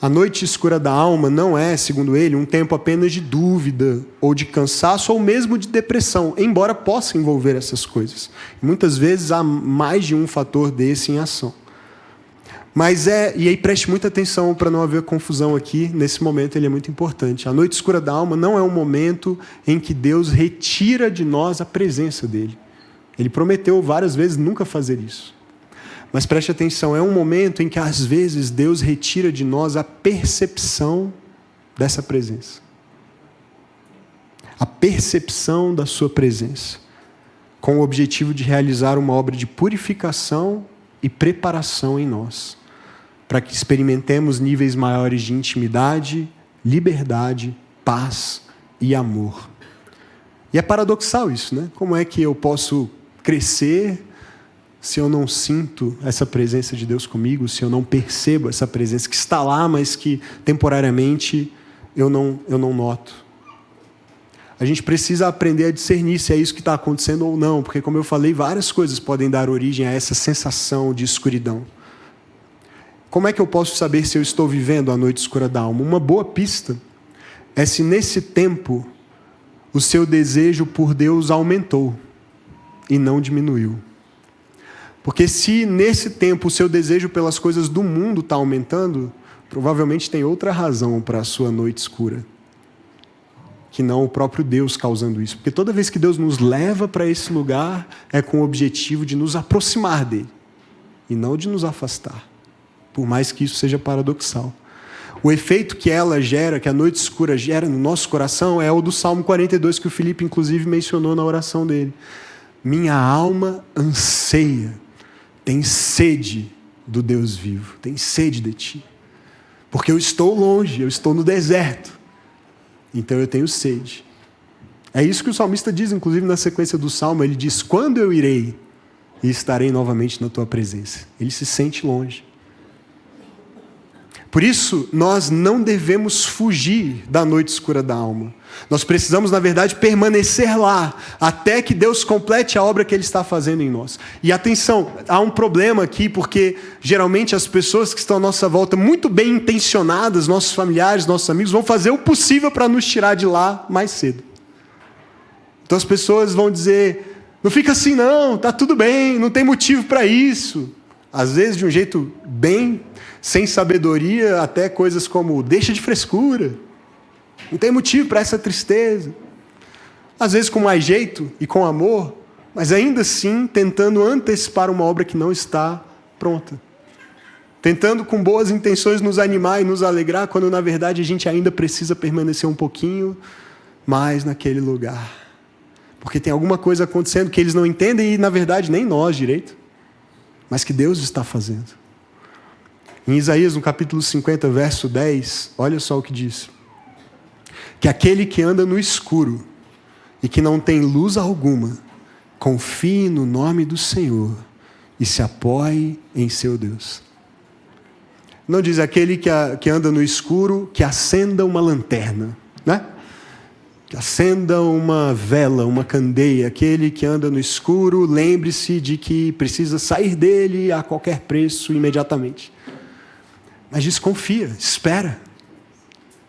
A noite escura da alma não é, segundo ele, um tempo apenas de dúvida, ou de cansaço, ou mesmo de depressão, embora possa envolver essas coisas. Muitas vezes há mais de um fator desse em ação. Mas e aí preste muita atenção para não haver confusão aqui, nesse momento ele é muito importante. A noite escura da alma não é um momento em que Deus retira de nós a presença dele. Ele prometeu várias vezes nunca fazer isso. Mas preste atenção, é um momento em que às vezes Deus retira de nós a percepção dessa presença. A percepção da sua presença, com o objetivo de realizar uma obra de purificação e preparação em nós, para que experimentemos níveis maiores de intimidade, liberdade, paz e amor. E é paradoxal isso, né? Como é que eu posso crescer se eu não sinto essa presença de Deus comigo, se eu não percebo essa presença que está lá, mas que temporariamente eu não noto? A gente precisa aprender a discernir se é isso que está acontecendo ou não, porque, como eu falei, várias coisas podem dar origem a essa sensação de escuridão. Como é que eu posso saber se eu estou vivendo a noite escura da alma? Uma boa pista é se nesse tempo o seu desejo por Deus aumentou e não diminuiu. Porque se nesse tempo o seu desejo pelas coisas do mundo está aumentando, provavelmente tem outra razão para a sua noite escura, que não o próprio Deus causando isso. Porque toda vez que Deus nos leva para esse lugar, é com o objetivo de nos aproximar dele, e não de nos afastar, por mais que isso seja paradoxal. O efeito que ela gera, que a noite escura gera no nosso coração, é o do Salmo 42, que o Felipe, inclusive, mencionou na oração dele. Minha alma anseia, tem sede do Deus vivo, tem sede de ti. Porque eu estou longe, eu estou no deserto. Então eu tenho sede. É isso que o salmista diz, inclusive na sequência do Salmo. Ele diz: quando eu irei? e estarei novamente na tua presença. Ele se sente longe. Por isso, nós não devemos fugir da noite escura da alma. Nós precisamos, na verdade, permanecer lá, até que Deus complete a obra que Ele está fazendo em nós. E atenção, há um problema aqui, porque geralmente as pessoas que estão à nossa volta, muito bem intencionadas, nossos familiares, nossos amigos, vão fazer o possível para nos tirar de lá mais cedo. Então as pessoas vão dizer, não fica assim não, está tudo bem, não tem motivo para isso. Às vezes de um jeito bem sem sabedoria, até coisas como, deixa de frescura, não tem motivo para essa tristeza. Às vezes com mais jeito e com amor, mas ainda assim tentando antecipar uma obra que não está pronta. Tentando com boas intenções nos animar e nos alegrar, quando na verdade a gente ainda precisa permanecer um pouquinho mais naquele lugar. Porque tem alguma coisa acontecendo que eles não entendem e na verdade nem nós direito, mas que Deus está fazendo. Em Isaías, no capítulo 50, verso 10, olha só o que diz. Que aquele que anda no escuro e que não tem luz alguma, confie no nome do Senhor e se apoie em seu Deus. Não diz aquele que anda no escuro, que acenda uma lanterna, né? Que acenda uma vela, uma candeia. Aquele que anda no escuro, lembre-se de que precisa sair dele a qualquer preço imediatamente. Mas desconfia, espera,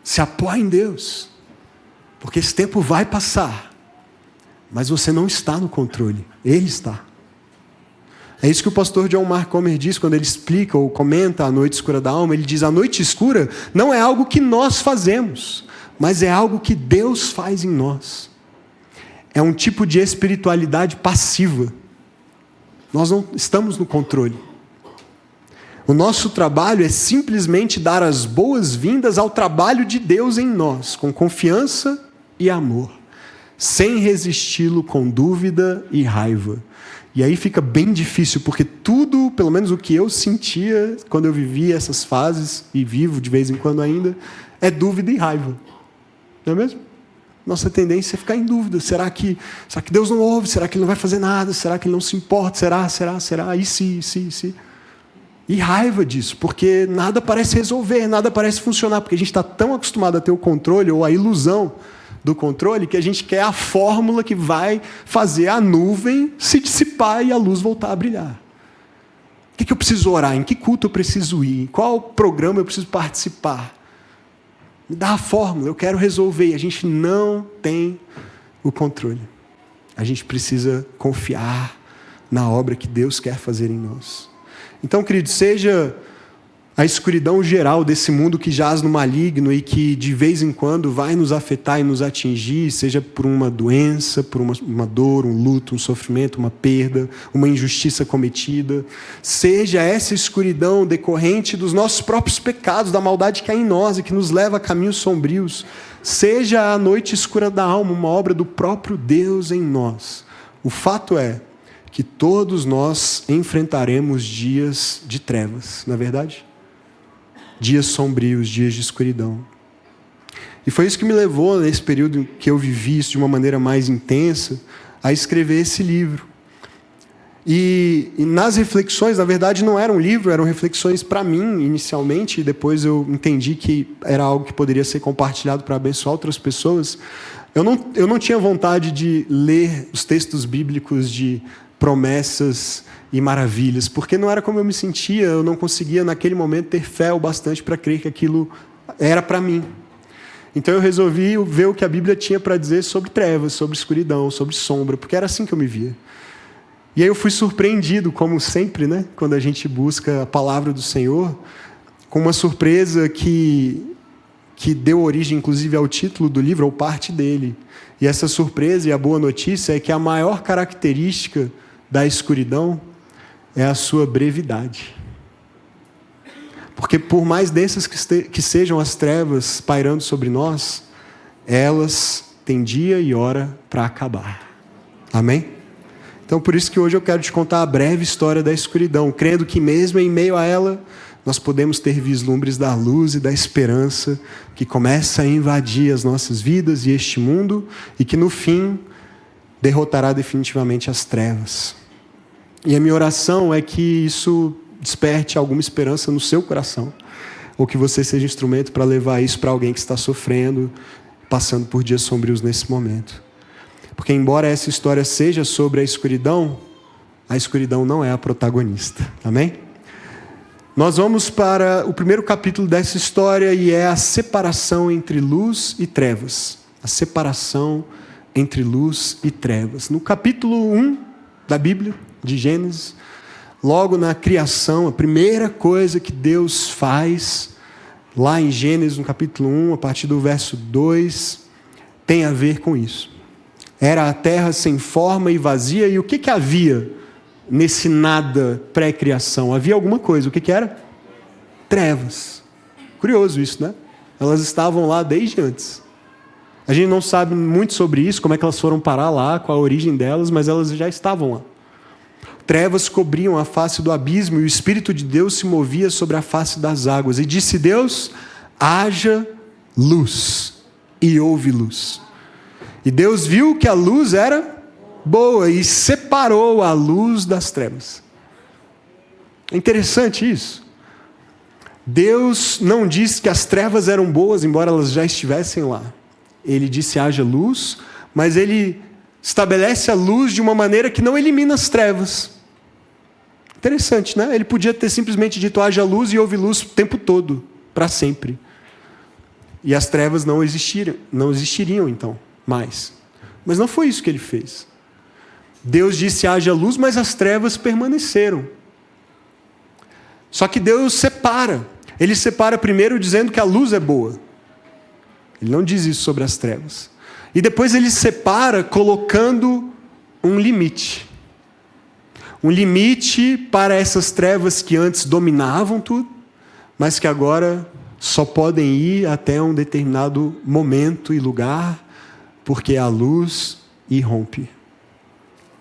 se apoia em Deus, porque esse tempo vai passar, mas você não está no controle, Ele está. É isso que o pastor John Mark Comer diz quando ele explica ou comenta a noite escura da alma. Ele diz, a noite escura não é algo que nós fazemos, mas é algo que Deus faz em nós. É um tipo de espiritualidade passiva. Nós não estamos no controle. O nosso trabalho é simplesmente dar as boas-vindas ao trabalho de Deus em nós, com confiança e amor, sem resisti-lo com dúvida e raiva. E aí fica bem difícil, porque tudo, pelo menos o que eu sentia quando eu vivia essas fases, e vivo de vez em quando ainda, é dúvida e raiva. Não é mesmo? Nossa tendência é ficar em dúvida. Será que Deus não ouve? Será que Ele não vai fazer nada? Será que Ele não se importa? Será? E se? E raiva disso, porque nada parece resolver, nada parece funcionar, porque a gente está tão acostumado a ter o controle, ou a ilusão do controle, que a gente quer a fórmula que vai fazer a nuvem se dissipar e a luz voltar a brilhar. O que eu preciso orar? Em que culto eu preciso ir? Em qual programa eu preciso participar? Me dá a fórmula, eu quero resolver. E a gente não tem o controle. A gente precisa confiar na obra que Deus quer fazer em nós. Então, querido, seja a escuridão geral desse mundo que jaz no maligno e que de vez em quando vai nos afetar e nos atingir, seja por uma doença, por uma dor, um luto, um sofrimento, uma perda, uma injustiça cometida, seja essa escuridão decorrente dos nossos próprios pecados, da maldade que há em nós e que nos leva a caminhos sombrios, seja a noite escura da alma, uma obra do próprio Deus em nós. O fato é que todos nós enfrentaremos dias de trevas, não é verdade? Dias sombrios, dias de escuridão. E foi isso que me levou, nesse período em que eu vivi isso de uma maneira mais intensa, a escrever esse livro. E nas reflexões, na verdade não era um livro, eram reflexões para mim inicialmente, e depois eu entendi que era algo que poderia ser compartilhado para abençoar outras pessoas. Eu não tinha vontade de ler os textos bíblicos de promessas e maravilhas, porque não era como eu me sentia, eu não conseguia naquele momento ter fé o bastante para crer que aquilo era para mim. Então eu resolvi ver o que a Bíblia tinha para dizer sobre trevas, sobre escuridão, sobre sombra, porque era assim que eu me via. E aí eu fui surpreendido, como sempre, né, quando a gente busca a palavra do Senhor, com uma surpresa que deu origem, inclusive, ao título do livro, ou parte dele. E essa surpresa e a boa notícia é que a maior característica da escuridão é a sua brevidade. Porque por mais densas que sejam as trevas pairando sobre nós, elas têm dia e hora para acabar. Amém? Então por isso que hoje eu quero te contar a breve história da escuridão, crendo que mesmo em meio a ela, nós podemos ter vislumbres da luz e da esperança que começa a invadir as nossas vidas e este mundo, e que no fim derrotará definitivamente as trevas. E a minha oração é que isso desperte alguma esperança no seu coração, ou que você seja instrumento para levar isso para alguém que está sofrendo, passando por dias sombrios nesse momento. Porque embora essa história seja sobre a escuridão não é a protagonista. Amém? Nós vamos para o primeiro capítulo dessa história e é a separação entre luz e trevas. A separação entre luz e trevas. No capítulo 1 da Bíblia, de Gênesis, logo na criação, a primeira coisa que Deus faz, lá em Gênesis, no capítulo 1, a partir do verso 2, tem a ver com isso. Era a terra sem forma e vazia, e o que havia nesse nada pré-criação? Havia alguma coisa, o que era? Trevas. Curioso isso, né? Elas estavam lá desde antes. A gente não sabe muito sobre isso, como é que elas foram parar lá, qual a origem delas, mas elas já estavam lá. Trevas cobriam a face do abismo e o Espírito de Deus se movia sobre a face das águas. E disse Deus: haja luz. E houve luz. E Deus viu que a luz era boa e separou a luz das trevas. É interessante isso. Deus não disse que as trevas eram boas, embora elas já estivessem lá. Ele disse: haja luz, mas ele estabelece a luz de uma maneira que não elimina as trevas. Interessante, né? Ele podia ter simplesmente dito: haja luz, e houve luz o tempo todo, para sempre. E as trevas não existiriam então mais. Mas não foi isso que ele fez. Deus disse: haja luz, mas as trevas permaneceram. Só que Deus separa. Ele separa primeiro dizendo que a luz é boa. Ele não diz isso sobre as trevas. E depois ele separa colocando um limite. Um limite para essas trevas que antes dominavam tudo, mas que agora só podem ir até um determinado momento e lugar, porque a luz irrompe.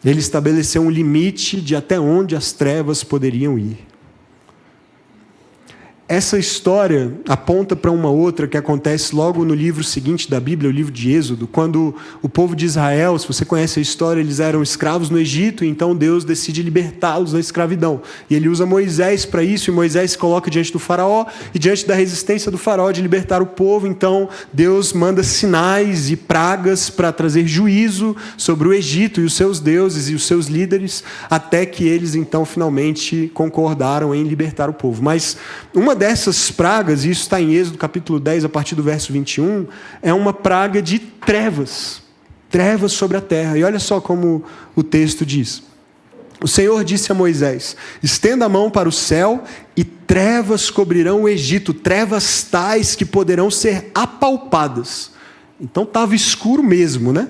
Ele estabeleceu um limite de até onde as trevas poderiam ir. Essa história aponta para uma outra que acontece logo no livro seguinte da Bíblia, o livro de Êxodo, quando o povo de Israel, se você conhece a história, eles eram escravos no Egito, e então Deus decide libertá-los da escravidão. E ele usa Moisés para isso, e Moisés se coloca diante do faraó, e diante da resistência do faraó de libertar o povo, então Deus manda sinais e pragas para trazer juízo sobre o Egito e os seus deuses e os seus líderes, até que eles então finalmente concordaram em libertar o povo. Mas uma dessas pragas, e isso está em Êxodo capítulo 10, a partir do verso 21, é uma praga de trevas. Trevas sobre a terra. E olha só como o texto diz. O Senhor disse a Moisés: estenda a mão para o céu e trevas cobrirão o Egito, trevas tais que poderão ser apalpadas. Então estava escuro mesmo, né?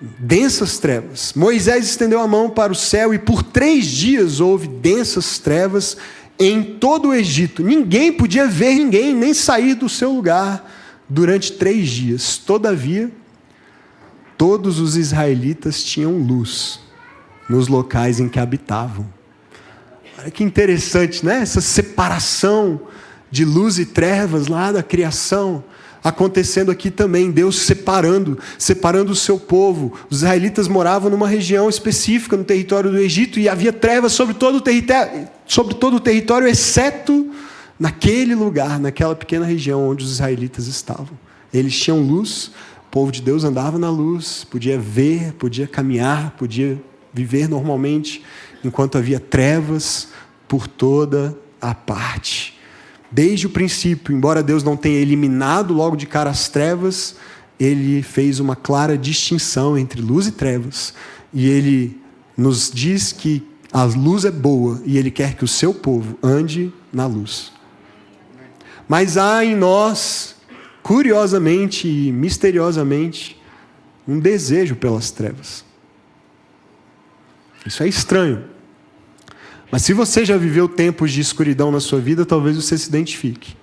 Densas trevas. Moisés estendeu a mão para o céu e por 3 dias houve densas trevas em todo o Egito. Ninguém podia ver ninguém, nem sair do seu lugar durante 3 dias. Todavia, todos os israelitas tinham luz nos locais em que habitavam. Olha que interessante, né? Essa separação de luz e trevas lá da criação, acontecendo aqui também, Deus separando o seu povo. Os israelitas moravam numa região específica no território do Egito e havia trevas sobre todo o território, exceto naquele lugar, naquela pequena região onde os israelitas estavam. Eles tinham luz, o povo de Deus andava na luz, podia ver, podia caminhar, podia viver normalmente, enquanto havia trevas por toda a parte. Desde o princípio, embora Deus não tenha eliminado logo de cara as trevas, Ele fez uma clara distinção entre luz e trevas. E Ele nos diz que a luz é boa e Ele quer que o seu povo ande na luz. Mas há em nós, curiosamente e misteriosamente, um desejo pelas trevas. Isso é estranho. Mas se você já viveu tempos de escuridão na sua vida, talvez você se identifique.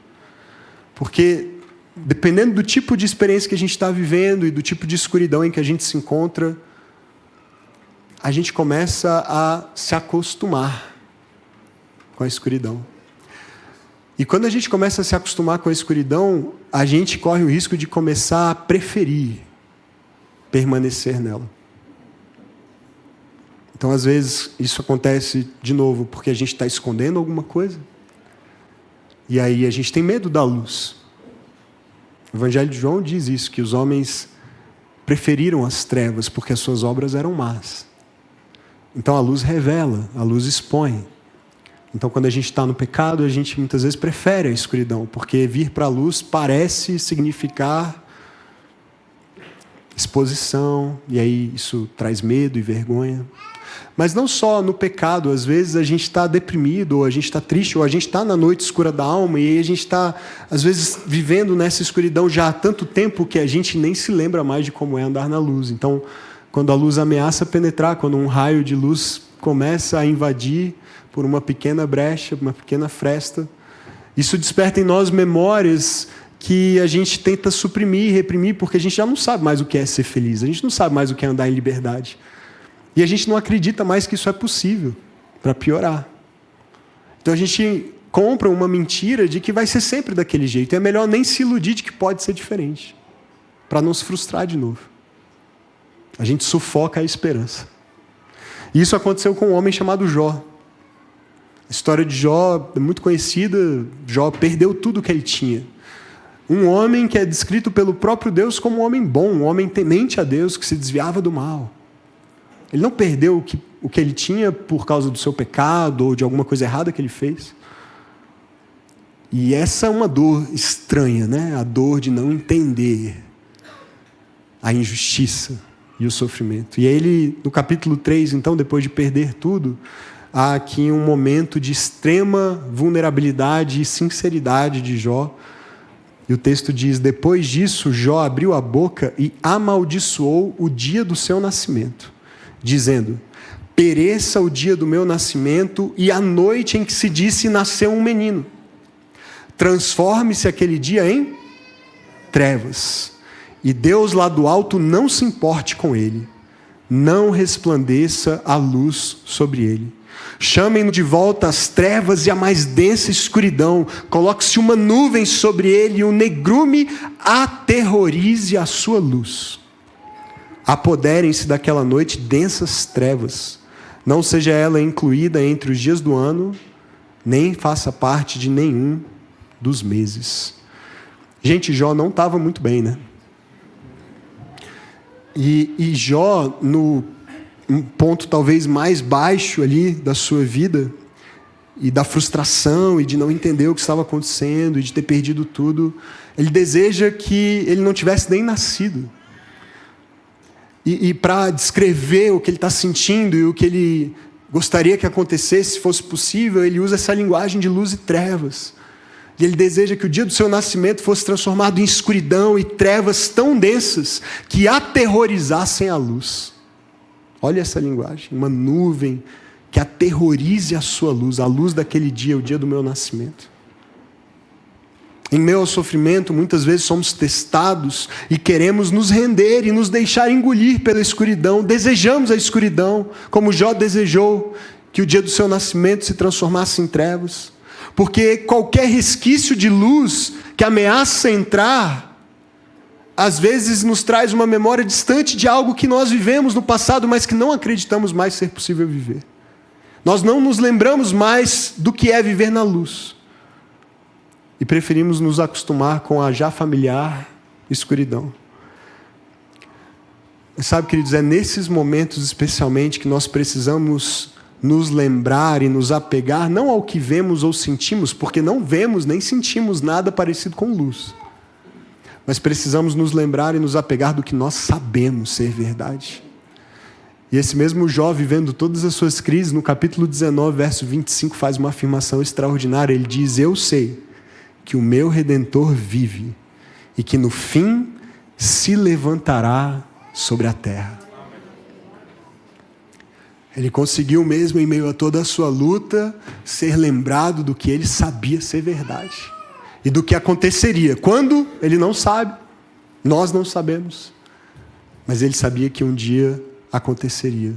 Porque, dependendo do tipo de experiência que a gente está vivendo e do tipo de escuridão em que a gente se encontra, a gente começa a se acostumar com a escuridão. E quando a gente começa a se acostumar com a escuridão, a gente corre o risco de começar a preferir permanecer nela. Então Então, às vezes, isso acontece de novo porque a gente está escondendo alguma coisa. E aí a gente tem medo da luz. O Evangelho de João diz isso, que os homens preferiram as trevas porque as suas obras eram más. Então a luz revela, a luz expõe. Então quando a gente está no pecado, a gente muitas vezes prefere a escuridão, porque vir para a luz parece significar exposição, e aí isso traz medo e vergonha. Mas não só no pecado, às vezes a gente está deprimido, ou a gente está triste, ou a gente está na noite escura da alma, e aí a gente está, às vezes, vivendo nessa escuridão já há tanto tempo que a gente nem se lembra mais de como é andar na luz. Então, quando a luz ameaça penetrar, quando um raio de luz começa a invadir por uma pequena brecha, uma pequena fresta, isso desperta em nós memórias que a gente tenta suprimir, reprimir, porque a gente já não sabe mais o que é ser feliz, a gente não sabe mais o que é andar em liberdade. E a gente não acredita mais que isso é possível, para piorar. Então a gente compra uma mentira de que vai ser sempre daquele jeito. E é melhor nem se iludir de que pode ser diferente, para não se frustrar de novo. A gente sufoca a esperança. E isso aconteceu com um homem chamado Jó. A história de Jó é muito conhecida. Jó perdeu tudo que ele tinha. Um homem que é descrito pelo próprio Deus como um homem bom, um homem temente a Deus, que se desviava do mal. Ele não perdeu o que ele tinha por causa do seu pecado ou de alguma coisa errada que ele fez. E essa é uma dor estranha, né? A dor de não entender a injustiça e o sofrimento. E ele, no capítulo 3, então, depois de perder tudo, há aqui um momento de extrema vulnerabilidade e sinceridade de Jó. E o texto diz: depois disso, Jó abriu a boca e amaldiçoou o dia do seu nascimento, dizendo: pereça o dia do meu nascimento e a noite em que se disse nasceu um menino. Transforme-se aquele dia em trevas, e Deus lá do alto não se importe com ele, não resplandeça a luz sobre ele. Chamem-no de volta às trevas e à mais densa escuridão, coloque-se uma nuvem sobre ele e o negrume aterrorize a sua luz. Apoderem-se daquela noite densas trevas, não seja ela incluída entre os dias do ano, nem faça parte de nenhum dos meses. Gente, Jó não estava muito bem, né? E Jó, no ponto talvez mais baixo ali da sua vida, e da frustração, e de não entender o que estava acontecendo, e de ter perdido tudo, ele deseja que ele não tivesse nem nascido. E para descrever o que ele está sentindo e o que ele gostaria que acontecesse, se fosse possível, ele usa essa linguagem de luz e trevas. E ele deseja que o dia do seu nascimento fosse transformado em escuridão e trevas tão densas que aterrorizassem a luz. Olha essa linguagem, uma nuvem que aterrorize a sua luz, a luz daquele dia, o dia do meu nascimento. Em meio ao sofrimento, muitas vezes somos testados e queremos nos render e nos deixar engolir pela escuridão. Desejamos a escuridão, como Jó desejou que o dia do seu nascimento se transformasse em trevas. Porque qualquer resquício de luz que ameaça entrar, às vezes nos traz uma memória distante de algo que nós vivemos no passado, mas que não acreditamos mais ser possível viver. Nós não nos lembramos mais do que é viver na luz. E preferimos nos acostumar com a já familiar escuridão. Sabe, queridos, é nesses momentos especialmente que nós precisamos nos lembrar e nos apegar, não ao que vemos ou sentimos, porque não vemos nem sentimos nada parecido com luz. Mas precisamos nos lembrar e nos apegar do que nós sabemos ser verdade. E esse mesmo Jó, vivendo todas as suas crises, no capítulo 19, verso 25, faz uma afirmação extraordinária. Ele diz: eu sei que o meu Redentor vive e que no fim se levantará sobre a terra. Ele conseguiu mesmo, em meio a toda a sua luta, ser lembrado do que ele sabia ser verdade. E do que aconteceria. Quando? Ele não sabe. Nós não sabemos. Mas ele sabia que um dia aconteceria.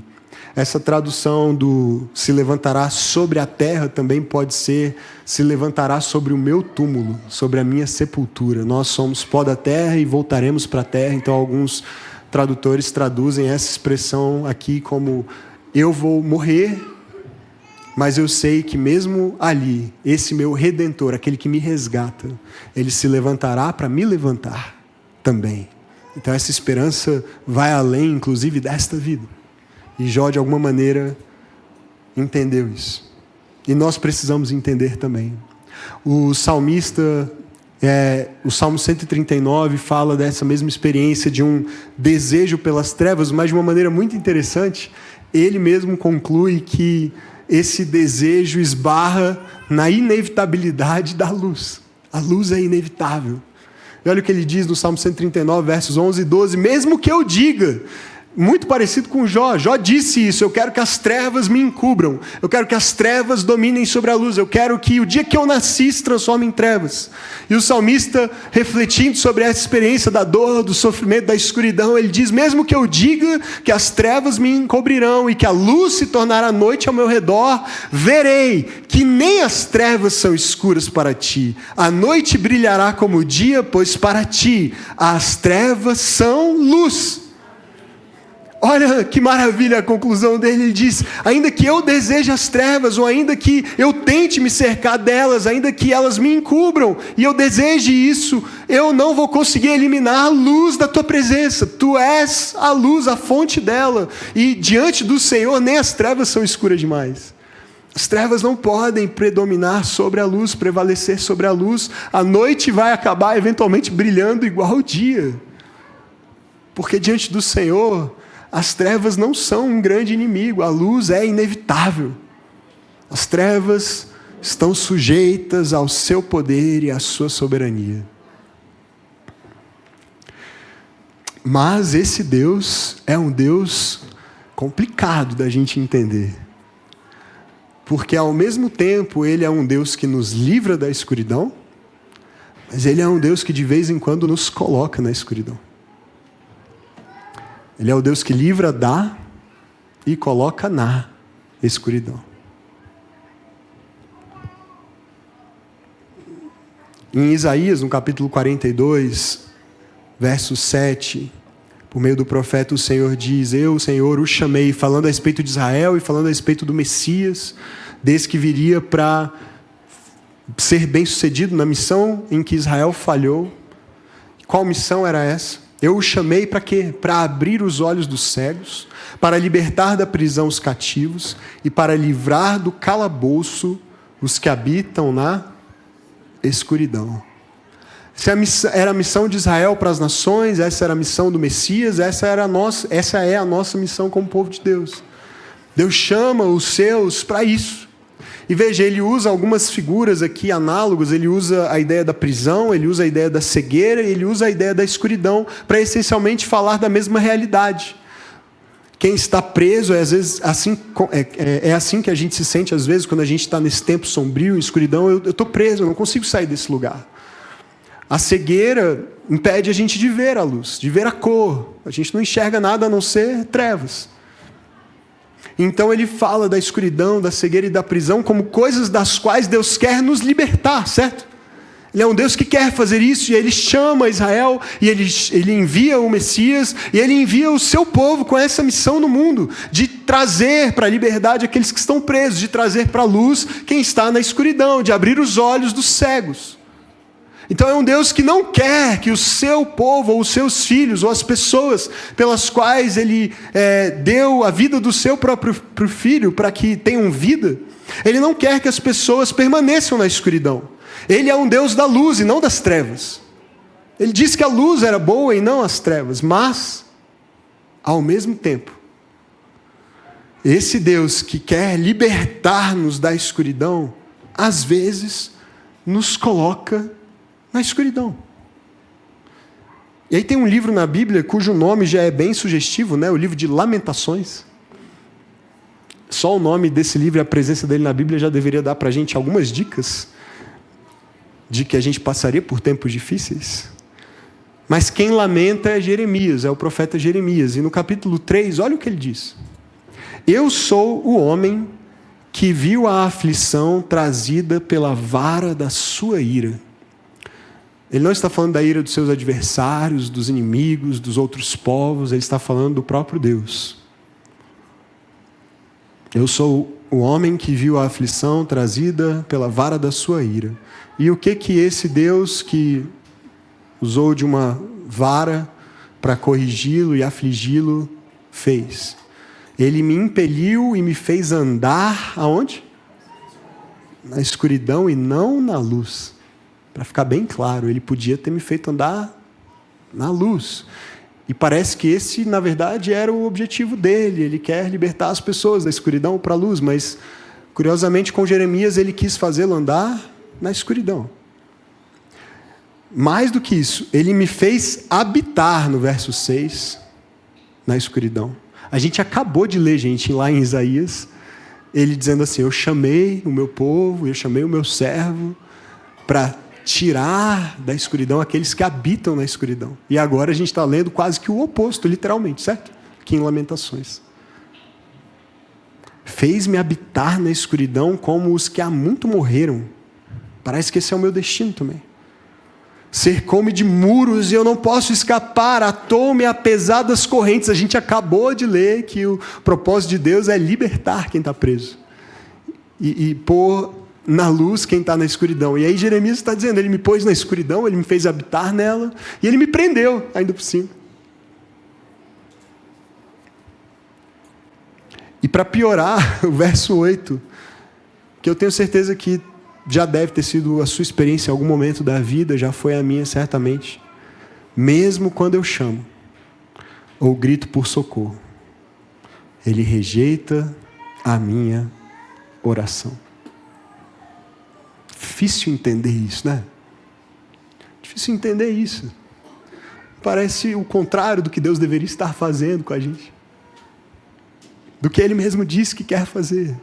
Essa tradução do se levantará sobre a terra também pode ser se levantará sobre o meu túmulo, sobre a minha sepultura. Nós somos pó da terra e voltaremos para a terra. Então alguns tradutores traduzem essa expressão aqui como eu vou morrer, mas eu sei que mesmo ali, esse meu Redentor, aquele que me resgata, ele se levantará para me levantar também. Então essa esperança vai além, inclusive, desta vida. E Jó, de alguma maneira, entendeu isso. E nós precisamos entender também. O salmista, o Salmo 139 fala dessa mesma experiência de um desejo pelas trevas, mas de uma maneira muito interessante. Ele mesmo conclui que esse desejo esbarra na inevitabilidade da luz. A luz é inevitável. E olha o que ele diz no Salmo 139, versos 11 e 12. Mesmo que eu diga, muito parecido com Jó. Jó disse isso: eu quero que as trevas me encubram. Eu quero que as trevas dominem sobre a luz. Eu quero que o dia que eu nasci se transforme em trevas. E o salmista, refletindo sobre essa experiência da dor, do sofrimento, da escuridão, ele diz: mesmo que eu diga que as trevas me encobrirão e que a luz se tornará noite ao meu redor, verei que nem as trevas são escuras para ti. A noite brilhará como o dia, pois para ti as trevas são luz. Olha que maravilha a conclusão dele. Ele diz: ainda que eu deseje as trevas, ou ainda que eu tente me cercar delas, ainda que elas me encubram, e eu deseje isso, eu não vou conseguir eliminar a luz da tua presença. Tu és a luz, a fonte dela. E diante do Senhor, nem as trevas são escuras demais. As trevas não podem predominar sobre a luz, prevalecer sobre a luz. A noite vai acabar eventualmente brilhando igual ao dia. Porque diante do Senhor, as trevas não são um grande inimigo, a luz é inevitável. As trevas estão sujeitas ao seu poder e à sua soberania. Mas esse Deus é um Deus complicado da gente entender. Porque ao mesmo tempo Ele é um Deus que nos livra da escuridão, mas Ele é um Deus que de vez em quando nos coloca na escuridão. Ele é o Deus que livra da e coloca na escuridão. Em Isaías, no capítulo 42, verso 7, por meio do profeta, o Senhor diz: eu, Senhor, o chamei, falando a respeito de Israel e falando a respeito do Messias, desse que viria para ser bem-sucedido na missão em que Israel falhou. Qual missão era essa? Eu o chamei para quê? Para abrir os olhos dos cegos, para libertar da prisão os cativos e para livrar do calabouço os que habitam na escuridão. Essa era a missão de Israel para as nações, essa era a missão do Messias, essa é a nossa missão como povo de Deus. Deus chama os seus para isso. E veja, ele usa algumas figuras aqui análogas, ele usa a ideia da prisão, ele usa a ideia da cegueira, ele usa a ideia da escuridão, para essencialmente falar da mesma realidade. Quem está preso, às vezes, é assim que a gente se sente às vezes, quando a gente está nesse tempo sombrio, em escuridão. Eu estou preso, eu não consigo sair desse lugar. A cegueira impede a gente de ver a luz, de ver a cor. A gente não enxerga nada a não ser trevas. Então ele fala da escuridão, da cegueira e da prisão como coisas das quais Deus quer nos libertar, certo? Ele é um Deus que quer fazer isso, e Ele chama Israel, e Ele envia o Messias, e Ele envia o seu povo com essa missão no mundo, de trazer para a liberdade aqueles que estão presos, de trazer para a luz quem está na escuridão, de abrir os olhos dos cegos. Então é um Deus que não quer que o seu povo, ou os seus filhos, ou as pessoas pelas quais Ele deu a vida do seu próprio filho para que tenham vida, Ele não quer que as pessoas permaneçam na escuridão. Ele é um Deus da luz e não das trevas. Ele disse que a luz era boa e não as trevas, mas, ao mesmo tempo, esse Deus que quer libertar-nos da escuridão, às vezes, nos coloca na escuridão. E aí tem um livro na Bíblia cujo nome já é bem sugestivo, né? O livro de Lamentações. Só o nome desse livro e a presença dele na Bíblia já deveria dar para a gente algumas dicas de que a gente passaria por tempos difíceis. Mas quem lamenta é Jeremias, é o profeta Jeremias. E no capítulo 3, olha o que ele diz: eu sou o homem que viu a aflição trazida pela vara da sua ira. Ele não está falando da ira dos seus adversários, dos inimigos, dos outros povos. Ele está falando do próprio Deus. Eu sou o homem que viu a aflição trazida pela vara da sua ira. E o que esse Deus que usou de uma vara para corrigi-lo e afligi-lo fez? Ele me impeliu e me fez andar aonde? Na escuridão e não na luz. Para ficar bem claro, ele podia ter me feito andar na luz. E parece que esse, na verdade, era o objetivo dele. Ele quer libertar as pessoas da escuridão para a luz, mas, curiosamente, com Jeremias, ele quis fazê-lo andar na escuridão. Mais do que isso, ele me fez habitar, no verso 6, na escuridão. A gente acabou de ler, gente, lá em Isaías, ele dizendo assim: eu chamei o meu povo, eu chamei o meu servo para tirar da escuridão aqueles que habitam na escuridão. E agora a gente está lendo quase que o oposto, literalmente, certo? Aqui em Lamentações. Fez-me habitar na escuridão como os que há muito morreram. Parece que esse é o meu destino também. Cercou-me de muros e eu não posso escapar, atou-me a pesadas correntes. A gente acabou de ler que o propósito de Deus é libertar quem está preso e pôr na luz quem está na escuridão. E aí Jeremias está dizendo, ele me pôs na escuridão, ele me fez habitar nela e ele me prendeu ainda por cima. E para piorar, o verso 8, que eu tenho certeza que já deve ter sido a sua experiência em algum momento da vida, já foi a minha certamente. Mesmo quando eu chamo ou grito por socorro, ele rejeita a minha oração. Difícil entender isso, né? Difícil entender isso. Parece o contrário do que Deus deveria estar fazendo com a gente. Do que Ele mesmo disse que quer fazer.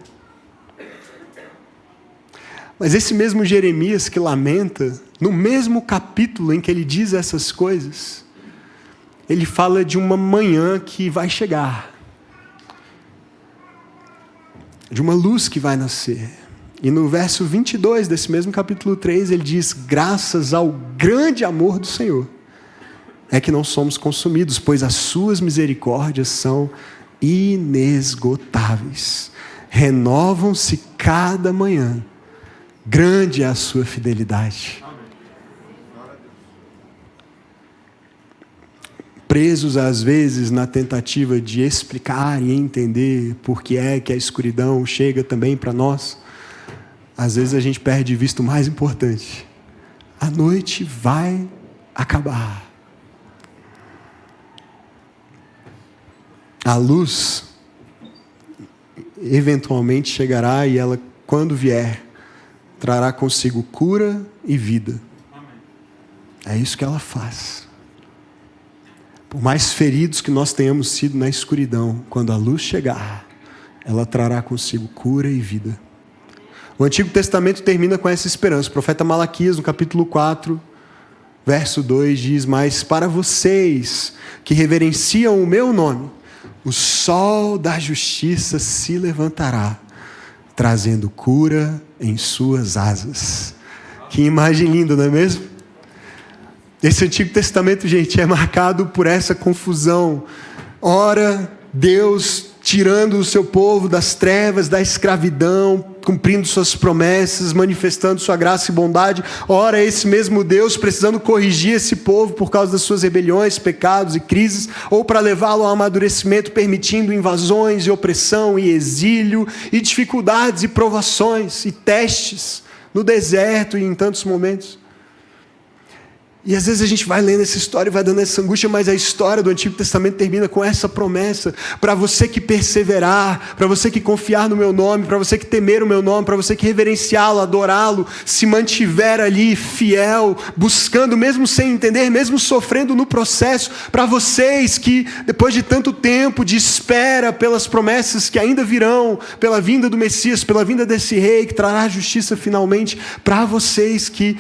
Mas esse mesmo Jeremias que lamenta, no mesmo capítulo em que ele diz essas coisas, ele fala de uma manhã que vai chegar. De uma luz que vai nascer. E no verso 22 desse mesmo capítulo 3, ele diz: graças ao grande amor do Senhor, é que não somos consumidos, pois as suas misericórdias são inesgotáveis. Renovam-se cada manhã. Grande é a sua fidelidade. Presos às vezes na tentativa de explicar e entender por que é que a escuridão chega também para nós, às vezes a gente perde de vista o mais importante. A noite vai acabar. A luz eventualmente chegará e ela, quando vier, trará consigo cura e vida. É isso que ela faz. Por mais feridos que nós tenhamos sido na escuridão, quando a luz chegar, ela trará consigo cura e vida. O Antigo Testamento termina com essa esperança. O profeta Malaquias, no capítulo 4, verso 2, diz: mas para vocês que reverenciam o meu nome, o sol da justiça se levantará, trazendo cura em suas asas. Que imagem linda, não é mesmo? Esse Antigo Testamento, gente, é marcado por essa confusão. Ora, Deus tirando o seu povo das trevas, da escravidão, cumprindo suas promessas, manifestando sua graça e bondade. Ora, esse mesmo Deus precisando corrigir esse povo por causa das suas rebeliões, pecados e crises, ou para levá-lo ao amadurecimento, permitindo invasões e opressão e exílio e dificuldades e provações e testes no deserto e em tantos momentos. E às vezes a gente vai lendo essa história e vai dando essa angústia, mas a história do Antigo Testamento termina com essa promessa: para você que perseverar, para você que confiar no meu nome, para você que temer o meu nome, para você que reverenciá-lo, adorá-lo, se mantiver ali fiel, buscando, mesmo sem entender, mesmo sofrendo no processo, para vocês que depois de tanto tempo de espera pelas promessas que ainda virão, pela vinda do Messias, pela vinda desse rei que trará justiça finalmente, para vocês que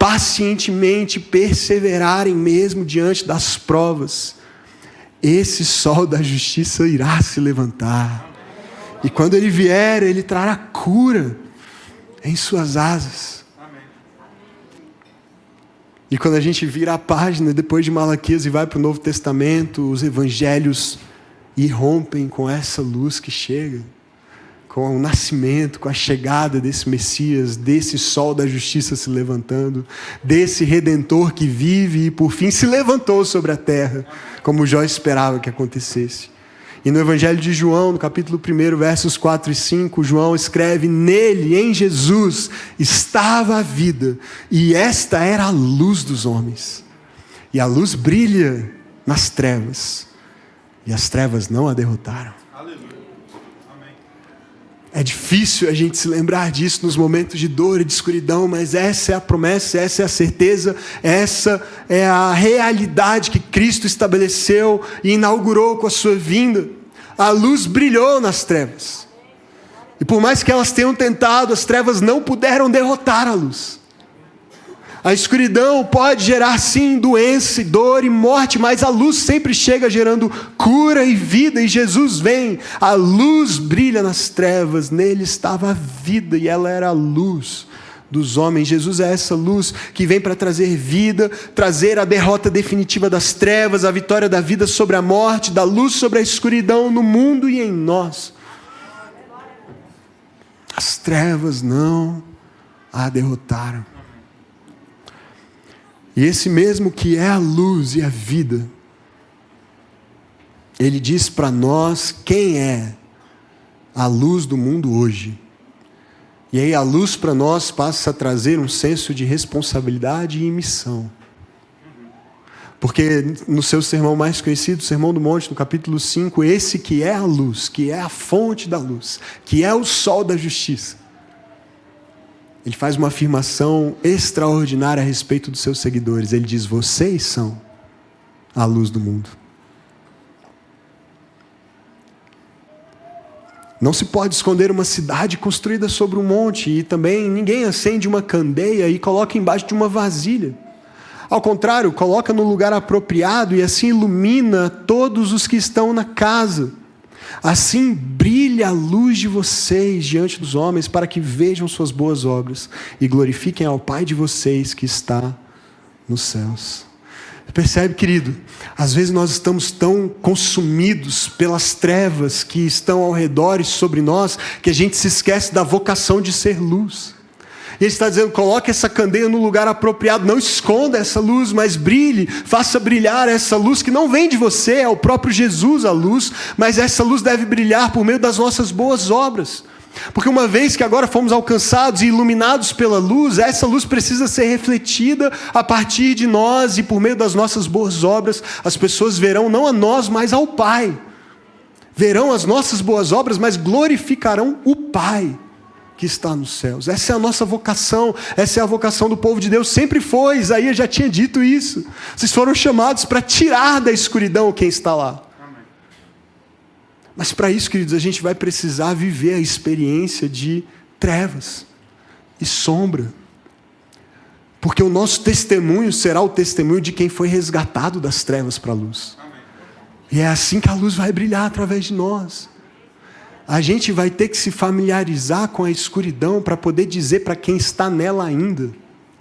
pacientemente perseverarem mesmo diante das provas, esse sol da justiça irá se levantar. E quando ele vier, ele trará cura em suas asas. E quando a gente vira a página depois de Malaquias e vai para o Novo Testamento, os evangelhos irrompem com essa luz que chega. com o nascimento, com a chegada desse Messias, desse sol da justiça se levantando, desse Redentor que vive e por fim se levantou sobre a terra, como Jó esperava que acontecesse. E no Evangelho de João, no capítulo 1, versos 4 e 5, João escreve: nele, em Jesus, estava a vida, e esta era a luz dos homens. E a luz brilha nas trevas, e as trevas não a derrotaram. É difícil a gente se lembrar disso nos momentos de dor e de escuridão, mas essa é a promessa, essa é a certeza, essa é a realidade que Cristo estabeleceu e inaugurou com a sua vinda. A luz brilhou nas trevas. E por mais que elas tenham tentado, as trevas não puderam derrotar a luz. A escuridão pode gerar sim doença, dor e morte, mas a luz sempre chega gerando cura e vida, e Jesus vem, a luz brilha nas trevas, nele estava a vida e ela era a luz dos homens. Jesus é essa luz que vem para trazer vida, trazer a derrota definitiva das trevas, a vitória da vida sobre a morte, da luz sobre a escuridão no mundo e em nós. As trevas não a derrotaram. E esse mesmo que é a luz e a vida, ele diz para nós quem é a luz do mundo hoje. E aí a luz para nós passa a trazer um senso de responsabilidade e missão. Porque no seu sermão mais conhecido, o Sermão do Monte, no capítulo 5, esse que é a luz, que é a fonte da luz, que é o sol da justiça, ele faz uma afirmação extraordinária a respeito dos seus seguidores. Ele diz: vocês são a luz do mundo. Não se pode esconder uma cidade construída sobre um monte, e também ninguém acende uma candeia e coloca embaixo de uma vasilha. Ao contrário, coloca no lugar apropriado e assim ilumina todos os que estão na casa. Assim brilha a luz de vocês diante dos homens, para que vejam suas boas obras e glorifiquem ao Pai de vocês que está nos céus. Percebe, querido? Às vezes nós estamos tão consumidos pelas trevas que estão ao redor e sobre nós, que a gente se esquece da vocação de ser luz. E ele está dizendo: coloque essa candeia no lugar apropriado, não esconda essa luz, mas brilhe, faça brilhar essa luz que não vem de você, é o próprio Jesus a luz, mas essa luz deve brilhar por meio das nossas boas obras. Porque uma vez que agora fomos alcançados e iluminados pela luz, essa luz precisa ser refletida a partir de nós, e por meio das nossas boas obras, as pessoas verão não a nós, mas ao Pai. Verão as nossas boas obras, mas glorificarão o Pai que está nos céus. Essa é a nossa vocação, essa é a vocação do povo de Deus, sempre foi. Isaías já tinha dito isso. Vocês foram chamados para tirar da escuridão quem está lá. Mas para isso, queridos, a gente vai precisar viver a experiência de trevas e sombra. Porque o nosso testemunho será o testemunho de quem foi resgatado das trevas para a luz. E é assim que a luz vai brilhar através de nós. A gente vai ter que se familiarizar com a escuridão para poder dizer para quem está nela ainda: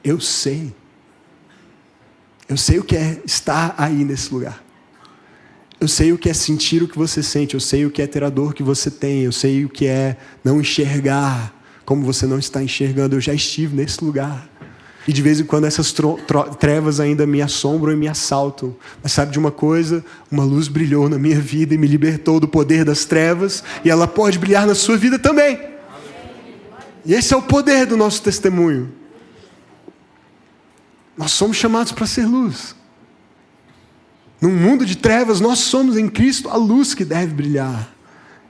eu sei. Eu sei o que é estar aí nesse lugar. Eu sei o que é sentir o que você sente. Eu sei o que é ter a dor que você tem. Eu sei o que é não enxergar como você não está enxergando. Eu já estive nesse lugar. E de vez em quando essas trevas ainda me assombram e me assaltam. Mas sabe de uma coisa? Uma luz brilhou na minha vida e me libertou do poder das trevas. E ela pode brilhar na sua vida também. E esse é o poder do nosso testemunho. Nós somos chamados para ser luz. Num mundo de trevas, nós somos em Cristo a luz que deve brilhar.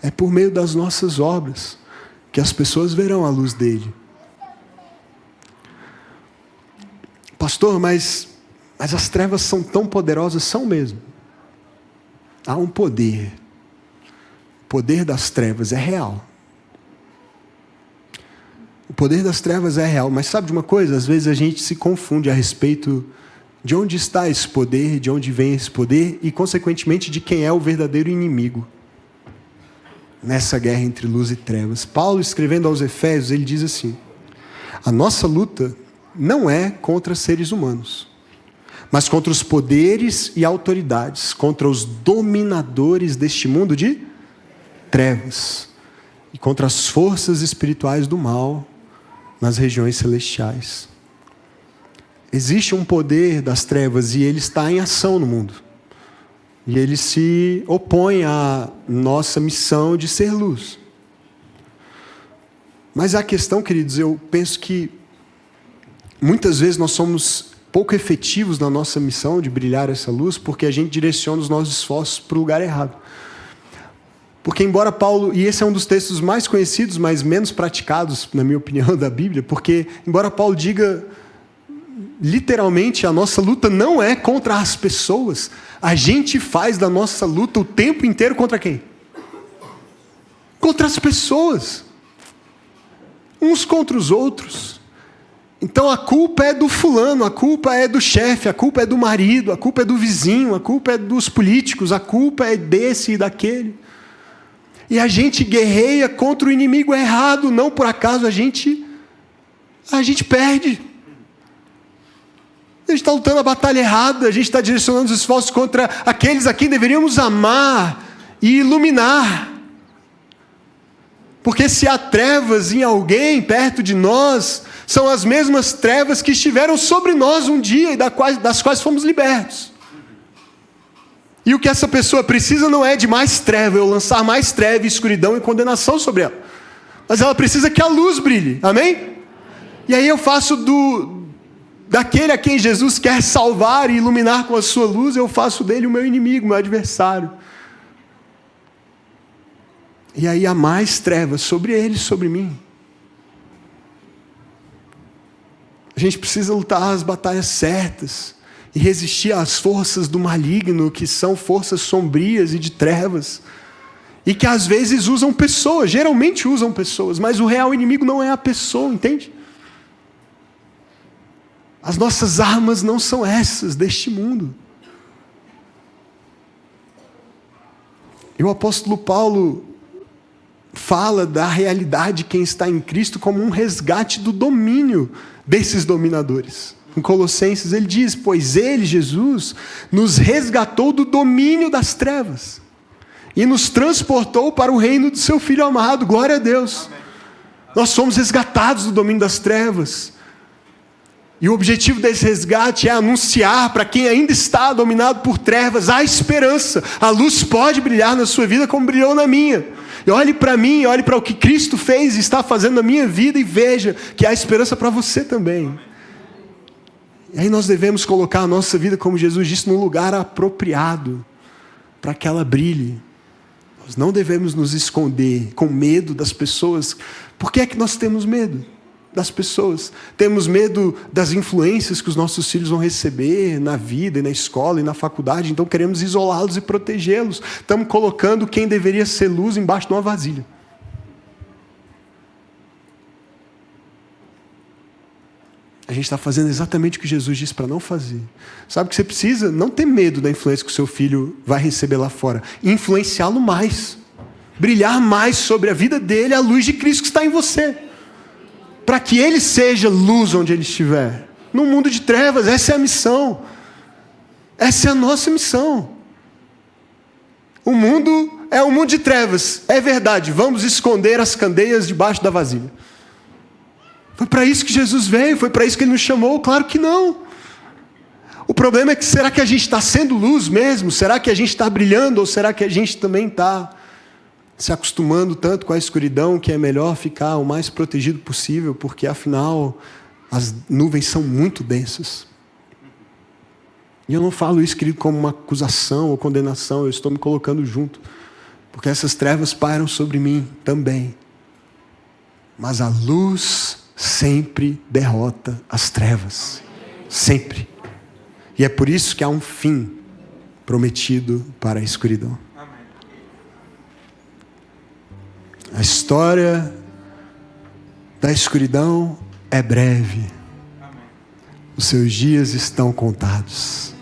É por meio das nossas obras que as pessoas verão a luz dele. Pastor, mas as trevas são tão poderosas? São mesmo. Há um poder. O poder das trevas é real. O poder das trevas é real. Mas sabe de uma coisa? Às vezes a gente se confunde a respeito de onde está esse poder, de onde vem esse poder e, consequentemente, de quem é o verdadeiro inimigo nessa guerra entre luz e trevas. Paulo, escrevendo aos Efésios, ele diz assim: a nossa luta não é contra seres humanos, mas contra os poderes e autoridades, contra os dominadores deste mundo de trevas, e contra as forças espirituais do mal nas regiões celestiais. Existe um poder das trevas e ele está em ação no mundo. E ele se opõe à nossa missão de ser luz. Mas a questão, queridos, eu penso que muitas vezes nós somos pouco efetivos na nossa missão de brilhar essa luz porque a gente direciona os nossos esforços para o lugar errado. Porque embora Paulo, e esse é um dos textos mais conhecidos, mas menos praticados, na minha opinião, da Bíblia, porque embora Paulo diga literalmente a nossa luta não é contra as pessoas, a gente faz da nossa luta o tempo inteiro contra quem? Contra as pessoas. Uns contra os outros. Então a culpa é do fulano, a culpa é do chefe, a culpa é do marido, a culpa é do vizinho, a culpa é dos políticos, a culpa é desse e daquele. E a gente guerreia contra o inimigo errado, não por acaso a gente perde. A gente está lutando a batalha errada, a gente está direcionando os esforços contra aqueles a quem deveríamos amar e iluminar. Porque se há trevas em alguém perto de nós, são as mesmas trevas que estiveram sobre nós um dia e das quais fomos libertos. E o que essa pessoa precisa não é de mais treva, eu lançar mais treva, escuridão e condenação sobre ela. Mas ela precisa que a luz brilhe, amém? E aí eu faço daquele a quem Jesus quer salvar e iluminar com a sua luz, eu faço dele o meu inimigo, o meu adversário. E aí há mais trevas sobre ele, sobre mim. A gente precisa lutar as batalhas certas e resistir às forças do maligno, que são forças sombrias e de trevas, e que às vezes usam pessoas, geralmente usam pessoas, mas o real inimigo não é a pessoa, entende? As nossas armas não são essas deste mundo. E o apóstolo Paulo fala da realidade de quem está em Cristo como um resgate do domínio desses dominadores. Em Colossenses ele diz, pois ele, Jesus, nos resgatou do domínio das trevas e nos transportou para o reino do seu Filho amado. Glória a Deus. Amém. Nós somos resgatados do domínio das trevas. E o objetivo desse resgate é anunciar para quem ainda está dominado por trevas a esperança. A luz pode brilhar na sua vida como brilhou na minha. E olhe para mim, olhe para o que Cristo fez e está fazendo na minha vida e veja que há esperança para você também. E aí nós devemos colocar a nossa vida, como Jesus disse, num lugar apropriado para que ela brilhe. Nós não devemos nos esconder com medo das pessoas. Por que é que nós temos medo das pessoas? Temos medo das influências que os nossos filhos vão receber na vida, e na escola e na faculdade, então queremos isolá-los e protegê-los. Estamos colocando quem deveria ser luz embaixo de uma vasilha. A gente está fazendo exatamente o que Jesus disse para não fazer. Sabe que você precisa não ter medo da influência que o seu filho vai receber lá fora. Influenciá-lo mais. Brilhar mais sobre a vida dele, a luz de Cristo que está em você. Para que ele seja luz onde ele estiver. Num mundo de trevas, essa é a missão. Essa é a nossa missão. O mundo é um mundo de trevas. É verdade, vamos esconder as candeias debaixo da vasilha. Foi para isso que Jesus veio, foi para isso que ele nos chamou? Claro que não. O problema é que será que a gente está sendo luz mesmo? Será que a gente está brilhando? Ou será que a gente também está se acostumando tanto com a escuridão que é melhor ficar o mais protegido possível, porque afinal as nuvens são muito densas. E eu não falo isso, querido, como uma acusação ou condenação, eu estou me colocando junto, porque essas trevas pairam sobre mim também. Mas a luz sempre derrota as trevas. Sempre. E é por isso que há um fim prometido para a escuridão. A história da escuridão é breve. Os seus dias estão contados.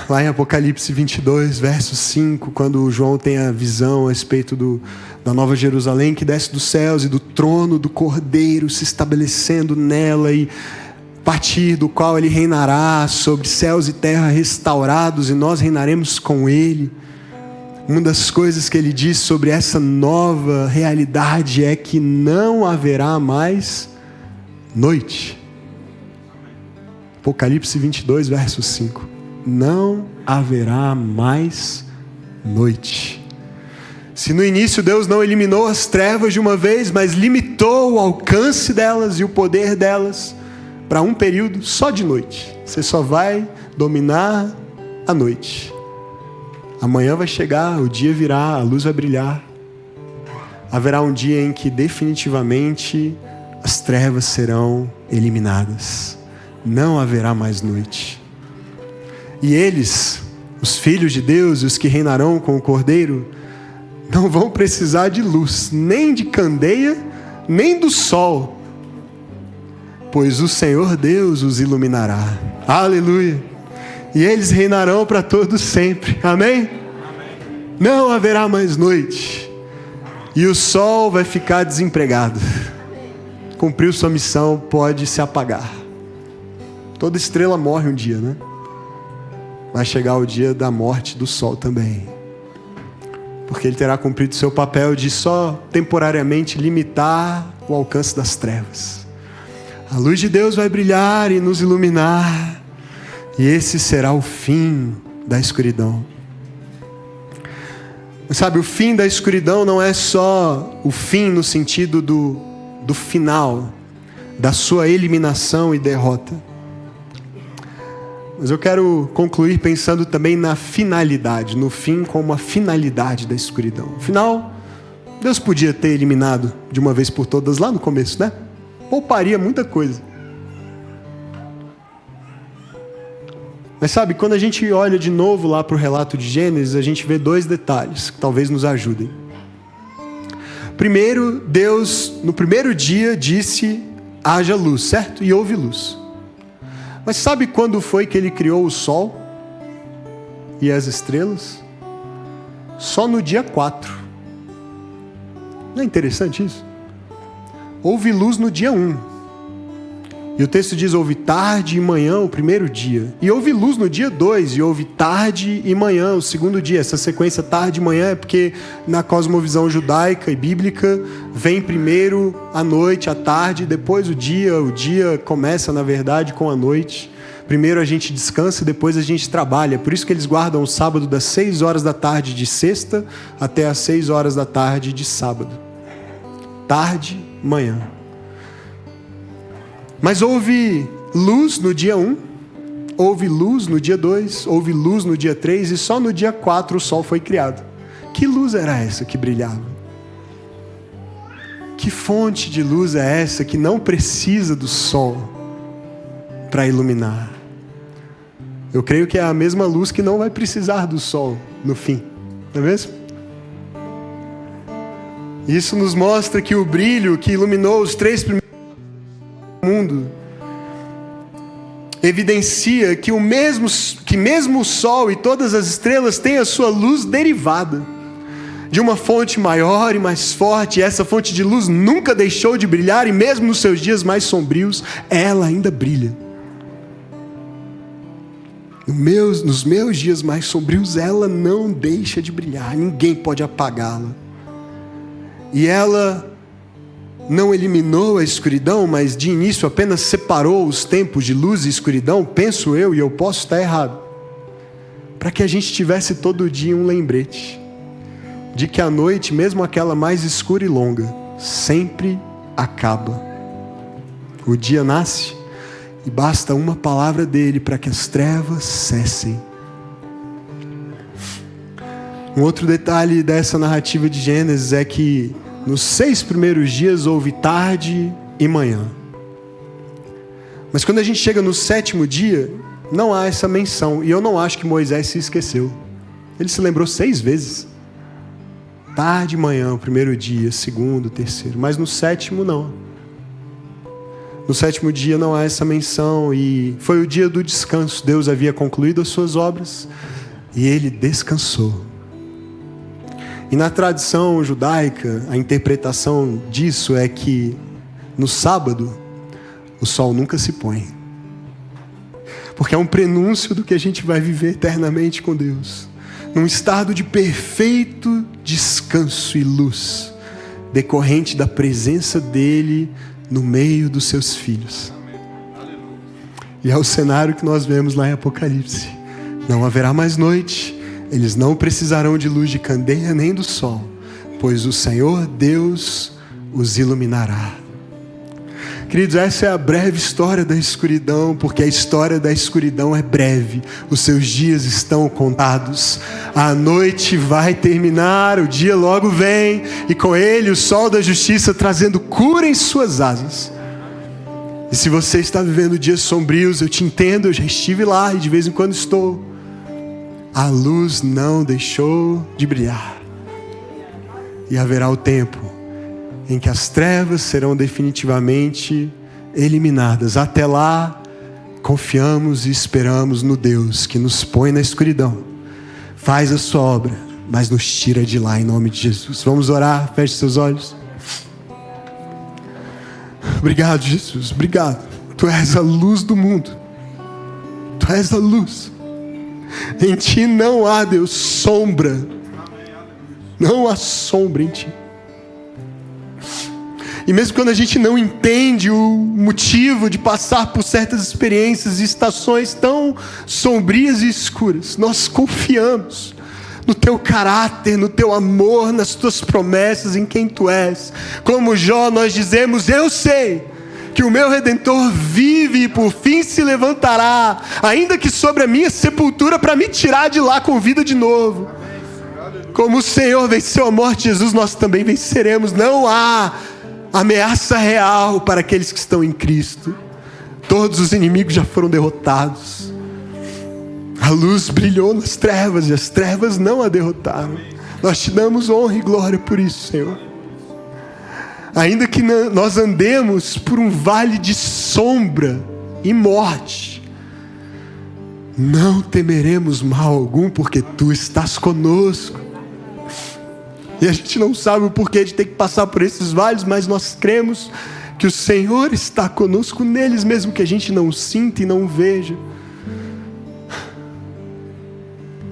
Lá em Apocalipse 22, verso 5, quando João tem a visão a respeito da Nova Jerusalém que desce dos céus e do trono do Cordeiro se estabelecendo nela, e a partir do qual ele reinará sobre céus e terra restaurados, e nós reinaremos com ele. Uma das coisas que ele diz sobre essa nova realidade é que não haverá mais noite. Apocalipse 22, verso 5. Não haverá mais noite. Se no início Deus não eliminou as trevas de uma vez, mas limitou o alcance delas e o poder delas para um período só de noite. Você só vai dominar a noite. Amanhã vai chegar, o dia virá, a luz vai brilhar. Haverá um dia em que definitivamente as trevas serão eliminadas. Não haverá mais noite. E eles, os filhos de Deus, os que reinarão com o Cordeiro, não vão precisar de luz, nem de candeia, nem do sol, pois o Senhor Deus os iluminará. Aleluia! E eles reinarão para todos sempre. Amém? Não haverá mais noite. E o sol vai ficar desempregado. Cumpriu sua missão, pode se apagar. Toda estrela morre um dia, né? Vai chegar o dia da morte do sol também. Porque ele terá cumprido seu papel de só temporariamente limitar o alcance das trevas. A luz de Deus vai brilhar e nos iluminar. E esse será o fim da escuridão. Sabe, o fim da escuridão não é só o fim no sentido do final, da sua eliminação e derrota. Mas eu quero concluir pensando também na finalidade, no fim como a finalidade da escuridão. Afinal, Deus podia ter eliminado de uma vez por todas lá no começo, né? Pouparia muita coisa. Mas sabe, quando a gente olha de novo lá para o relato de Gênesis, a gente vê dois detalhes que talvez nos ajudem. Primeiro, Deus, no primeiro dia, disse, haja luz, certo? E houve luz. Mas sabe quando foi que ele criou o sol e as estrelas? Só no dia 4. Não é interessante isso? Houve luz no dia 1. E o texto diz, houve tarde e manhã o primeiro dia. E houve luz no dia 2, e houve tarde e manhã o segundo dia. Essa sequência tarde e manhã é porque na cosmovisão judaica e bíblica vem primeiro a noite, a tarde, depois o dia. O dia começa, na verdade, com a noite. Primeiro a gente descansa e depois a gente trabalha. Por isso que eles guardam o sábado das 6 horas da tarde de sexta até as 6 horas da tarde de sábado. Tarde, manhã. Mas houve luz no dia 1, houve luz no dia 2, houve luz no dia 3 e só no dia 4 o sol foi criado. Que luz era essa que brilhava? Que fonte de luz é essa que não precisa do sol para iluminar? Eu creio que é a mesma luz que não vai precisar do sol no fim, não é mesmo? Isso nos mostra que o brilho que iluminou os 3 primeiros mundo evidencia que mesmo o sol e todas as estrelas têm a sua luz derivada de uma fonte maior e mais forte. E essa fonte de luz nunca deixou de brilhar, e mesmo nos seus dias mais sombrios ela ainda brilha. Nos meus dias mais sombrios ela não deixa de brilhar, ninguém pode apagá-la. E ela não eliminou a escuridão, mas de início apenas separou os tempos de luz e escuridão, penso eu, e eu posso estar errado, para que a gente tivesse todo dia um lembrete de que a noite, mesmo aquela mais escura e longa, sempre acaba. O dia nasce e basta uma palavra dele para que as trevas cessem. Um outro detalhe dessa narrativa de Gênesis é que nos 6 primeiros dias houve tarde e manhã. Mas quando a gente chega no 7º dia, não há essa menção. E eu não acho que Moisés se esqueceu. Ele se lembrou 6 vezes. Tarde e manhã, o primeiro dia, segundo, terceiro. Mas no 7º não. No 7º dia não há essa menção. E foi o dia do descanso. Deus havia concluído as suas obras e ele descansou. E na tradição judaica, a interpretação disso é que no sábado o sol nunca se põe. Porque é um prenúncio do que a gente vai viver eternamente com Deus. num estado de perfeito descanso e luz, decorrente da presença dele no meio dos seus filhos. E é o cenário que nós vemos lá em Apocalipse. Não haverá mais noite, eles não precisarão de luz de candeia nem do sol, pois o Senhor Deus os iluminará. Queridos, essa é a breve história da escuridão, porque a história da escuridão é breve. Os seus dias estão contados. A noite vai terminar, o dia logo vem, e com ele o sol da justiça trazendo cura em suas asas. E se você está vivendo dias sombrios, eu te entendo, eu já estive lá e de vez em quando estou. A luz não deixou de brilhar. E haverá o tempo em que as trevas serão definitivamente eliminadas. Até lá, confiamos e esperamos no Deus que nos põe na escuridão, faz a sua obra, mas nos tira de lá em nome de Jesus. Vamos orar, feche seus olhos. Obrigado, Jesus, obrigado. Tu és a luz do mundo. Tu és a luz. Em ti não há, Deus, sombra. Não há sombra em ti. E mesmo quando a gente não entende o motivo de passar por certas experiências e estações tão sombrias e escuras, nós confiamos no teu caráter, no teu amor, nas tuas promessas, em quem tu és. Como Jó, nós dizemos: eu sei que o meu Redentor vive e por fim se levantará, ainda que sobre a minha sepultura, para me tirar de lá com vida de novo. Como o Senhor venceu a morte, Jesus, nós também venceremos. Não há ameaça real para aqueles que estão em Cristo. Todos os inimigos já foram derrotados. A luz brilhou nas trevas e as trevas não a derrotaram. Nós te damos honra e glória por isso, Senhor. Ainda que nós andemos por um vale de sombra e morte, não temeremos mal algum, porque tu estás conosco. E a gente não sabe o porquê de ter que passar por esses vales, mas nós cremos que o Senhor está conosco neles, mesmo que a gente não sinta e não veja.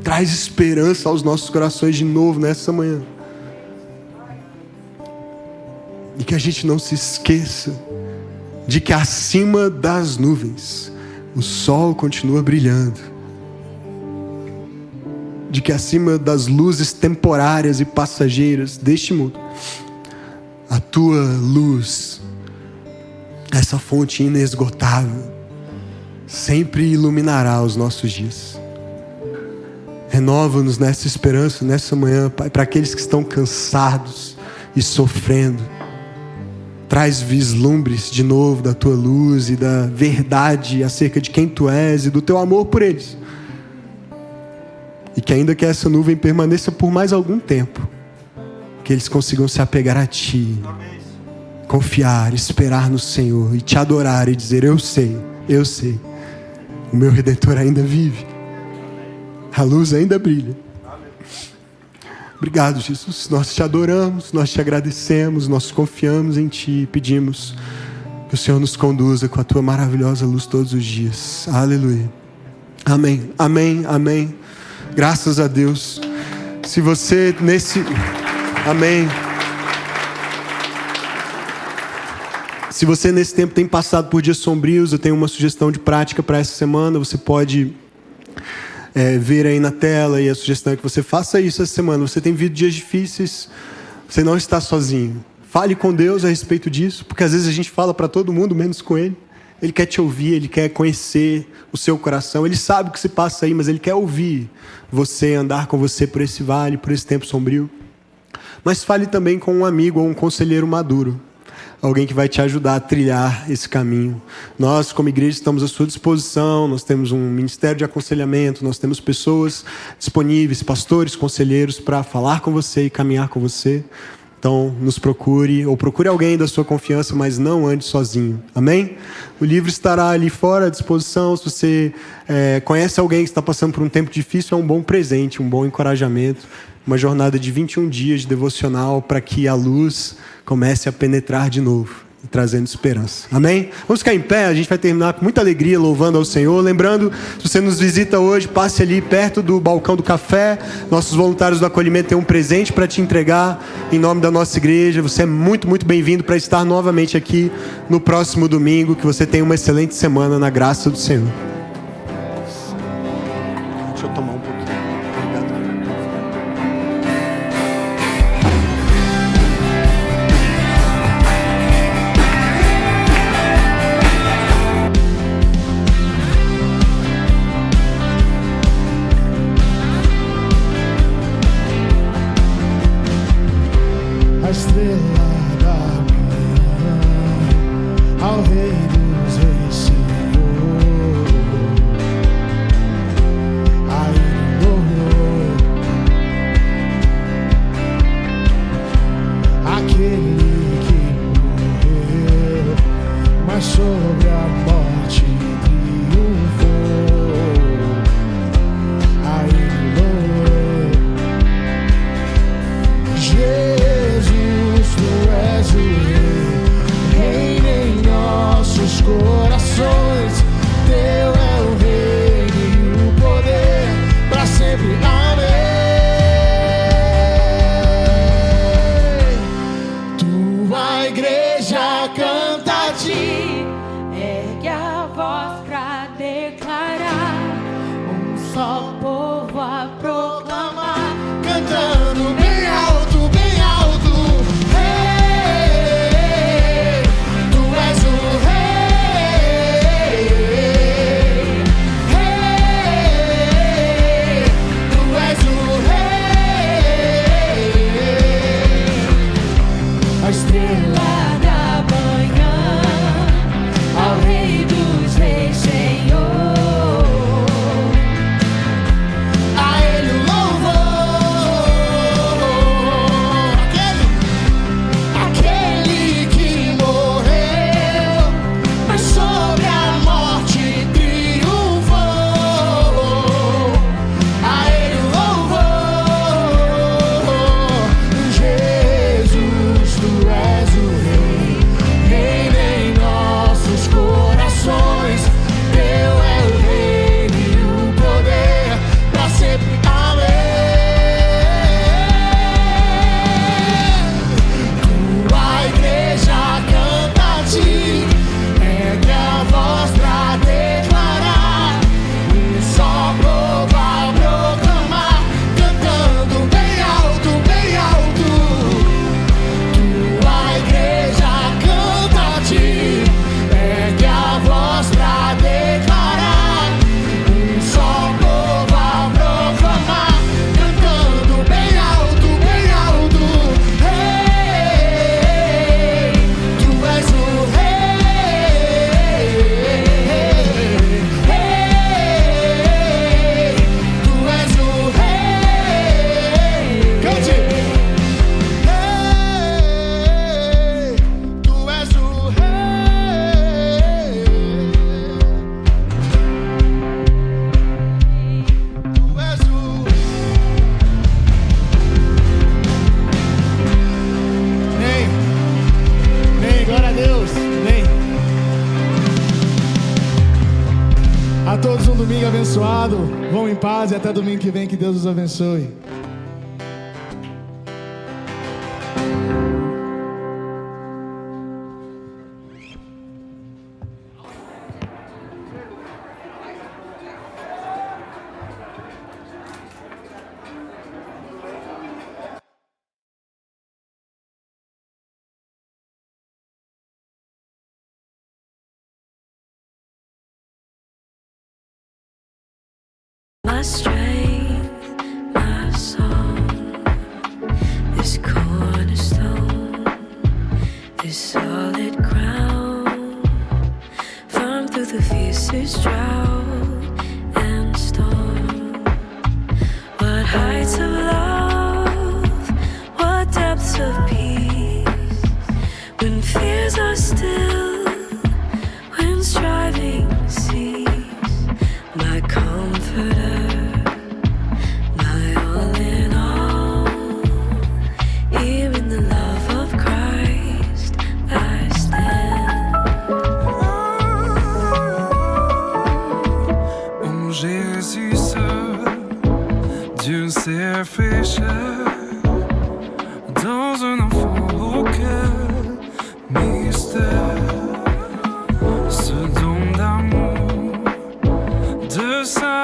Traz esperança aos nossos corações de novo nessa manhã. E que a gente não se esqueça de que acima das nuvens o sol continua brilhando. De que acima das luzes temporárias e passageiras deste mundo, a tua luz, essa fonte inesgotável, sempre iluminará os nossos dias. Renova-nos nessa esperança, nessa manhã, Pai, para aqueles que estão cansados e sofrendo. Traz vislumbres de novo da tua luz e da verdade acerca de quem tu és e do teu amor por eles. E que ainda que essa nuvem permaneça por mais algum tempo, que eles consigam se apegar a ti, confiar, esperar no Senhor e te adorar e dizer: eu sei, o meu Redentor ainda vive, a luz ainda brilha. Obrigado, Jesus, nós te adoramos, nós te agradecemos, nós confiamos em ti e pedimos que o Senhor nos conduza com a tua maravilhosa luz todos os dias. Aleluia. Amém, amém, amém. Graças a Deus. Se você Amém. Se você nesse tempo tem passado por dias sombrios, eu tenho uma sugestão de prática para essa semana. Você pode ver aí na tela, e a sugestão é que você faça isso essa semana. Você tem vivido dias difíceis, você não está sozinho. Fale com Deus a respeito disso, porque às vezes a gente fala para todo mundo, menos com Ele. Ele quer te ouvir, Ele quer conhecer o seu coração. Ele sabe o que se passa aí, mas Ele quer ouvir você, andar com você por esse vale, por esse tempo sombrio. Mas fale também com um amigo ou um conselheiro maduro, alguém que vai te ajudar a trilhar esse caminho. Nós, como igreja, estamos à sua disposição. Nós temos um ministério de aconselhamento, nós temos pessoas disponíveis, pastores, conselheiros, para falar com você e caminhar com você. Então, nos procure, ou procure alguém da sua confiança, mas não ande sozinho. Amém? O livro estará ali fora à disposição. Se você conhece alguém que está passando por um tempo difícil, é um bom presente, um bom encorajamento. Uma jornada de 21 dias de devocional para que a luz comece a penetrar de novo e trazendo esperança. Amém? Vamos ficar em pé, a gente vai terminar com muita alegria louvando ao Senhor. Lembrando, se você nos visita hoje, passe ali perto do balcão do café. Nossos voluntários do acolhimento têm um presente para te entregar em nome da nossa igreja. Você é muito, muito bem-vindo para estar novamente aqui no próximo domingo. Que você tenha uma excelente semana na graça do Senhor. Deixa eu tomar um pouquinho. A estrela da manhã, ao Rei dos Reis, Senhor, a Ele louvor, aquele que morreu, mas sobre a morte triunfou, a Ele louvor. Jesus, tu és o Rei, reina em nossos corações. Teu é o reino e o poder, pra sempre. Amém. Tua igreja canta a ti, Ergue a voz pra declarar, um só povo a proclamar. cantando bem alto, bem alto. Rei, tu és o Rei. Rei, tu és o Rei. A estrela da manhã, ao Rei dos Reis, Senhor, a Ele o louvor. Aquele que morreu, mas sobre a morte triunfou. A Ele o louvor. Jesus, tu és o Rei, reina em nossos corações. Teu é o reino e o poder, pra sempre. Amém. Tua igreja canta a ti, ergue a voz pra declarar, um só povo a proclamar, cantando bem alto, bem alto. Tua igreja canta a ti, ergue a voz pra declarar, um só povo a proclamar, cantando bem alto, bem alto. Rei, tu és o Rei. Rei, tu és o Rei. Cante. Rei, tu és o Rei. Tu és o Amém. Amém. Glória a Deus. Amém. A todos um domingo abençoado. Vão em paz e até domingo que vem. Que Deus os abençoe. My strength, my song, this cornerstone, this solid ground, firm through the fiercest drought and storm. What heights of love, what depths of peace, when fears are still, when striving cease. My comforter, my all in all, here in the love of Christ I stand. réfléchir dans un enfant auquel mystère, ce don d'amour, de sa